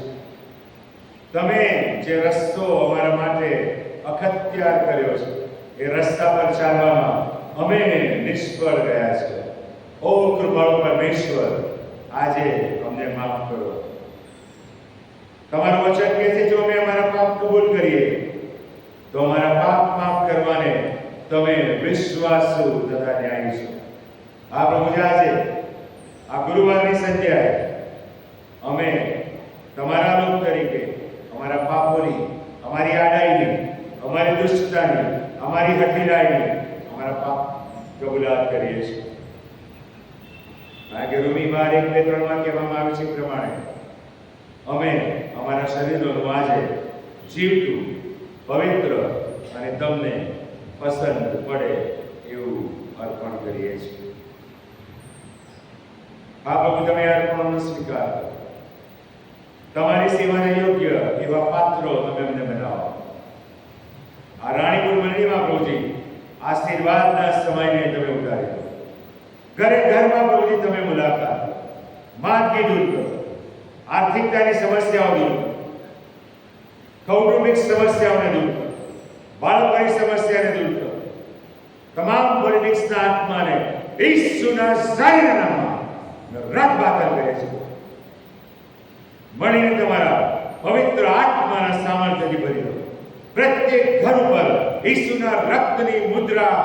તમે જે રસ્તો અમારા માટે અખત્યાર કર્યો છે એ રસ્તા પર ચાલવામાં અમે નિષ્ફળ ગયા છે. ઓ કૃપાળુ પરમેશ્વર, આજે અમને માફ કરો. તમારું વચન કહે છે, જો અમે અમારા પાપ કબૂલ કરીએ તો અમારા પાપ માફ કરવાને તમે વિશ્વાસુ તથા ન્યાયી છો. આ પ્રભુ, આજે આ ગુરુવારની સંધ્યાએ અમે તમારા લોક તરીકે અમારા પાપોની, અમારી આડાઈની, અમારી દુષ્ટતાની, અમારી હઠીલાઈની, અમારા પાપ કબૂલાત કરીએ છીએ. કારણ કે રોમી 12:1-2-3 કહેવામાં આવે છે પ્રમાણે અમે અમારા શરીરોનું આજે જીવતું, પવિત્ર અને તમને પસંદ પડે એવું અર્પણ કરીએ છીએ. આ પ્રભુ, તમે અર્પણનો સ્વીકાર કરો. તમારી સેવાને યોગ્ય એવા પાત્રો તમે અમને બનાવો. આ રાણીપુર મંડળીમાં પ્રભુજી આશીર્વાદના સમયને તમે ઉતારી દો. ઘરે ઘરમાં પ્રભુજી તમે મુલાકાત કરો. માંદગી દૂર કરો, આર્થિકતાની સમસ્યાઓ દૂર કરો, કૌટુંબિક સમસ્યાઓને દૂર કરો, બાળકોની સમસ્યાને દૂર કરો. તમામ પોલિટિક્સના આત્માને ઈસુના ઝાયના નામમાં રદ બાતલ કરે છે. મળીને તમારા પવિત્ર આત્માના સામર્થ્યથી ભરી દો. પ્રત્યેક ઘર ઉપર ઈસુના રક્તની મુદ્રા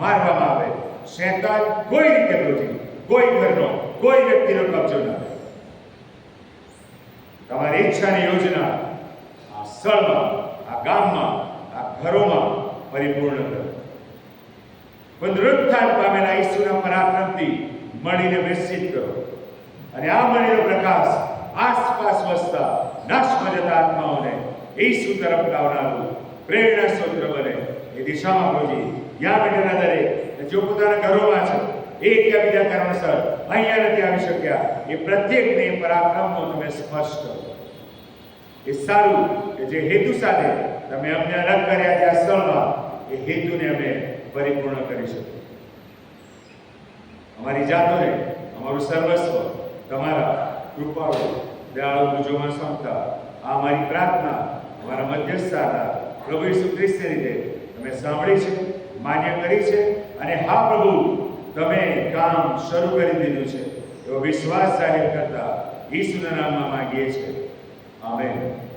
મારવામાં આવે. શૈતાન કોઈ રીતે પ્રભુજી કોઈ ઘરનો, કોઈ વ્યક્તિનો કબજો ના કરે. તમારી ઈચ્છાની યોજના આ સ્થળમાં, આ ગામમાં, આ ઘરોમાં પરિપૂર્ણ કરો. પુનરુત્થાન પામેલા ઈસુના પરાક્રમથી મળીને વિકસિત કરો. અને આ મળેલો પ્રકાશ આસપાસ વસતા નાશમાં જતા આત્માઓને ઈસુ તરફ લાવનારું પ્રેરણા સૂત્ર બને. એ દિશામાં પ્રભુજી યા બેઠેલા દરેક જો પોતાના ઘરોમાં છે, એક યા બીજા કારણસર અહીંયા નથી આવી શક્યા, એ પ્રત્યેકને પરાક્રમનો તમે સ્પર્શ કરો. એ સારું કે જે હેતુ સાથે તમે અમને અલગ કર્યા ત્યાં સ્થળમાં, એ હેતુને અમે પરિપૂર્ણ કરી શકીએ. અમારી જાતોને, અમારું સર્વસ્વ તમારા કૃપાળુ દયાળુ ભુજોમાં સમતા આ અમારી પ્રાર્થના અમારા મધ્યસ્થાના પ્રભુ ઈસુ ખ્રિસ્તને લીધે તમે સાંભળી છે, માન્ય કરી છે, અને હા પ્રભુ તમે કામ શરૂ કરી દીધું છે એવો વિશ્વાસ જાહેર કરતા ઈસુના નામમાં માંગીએ છીએ. આમેન.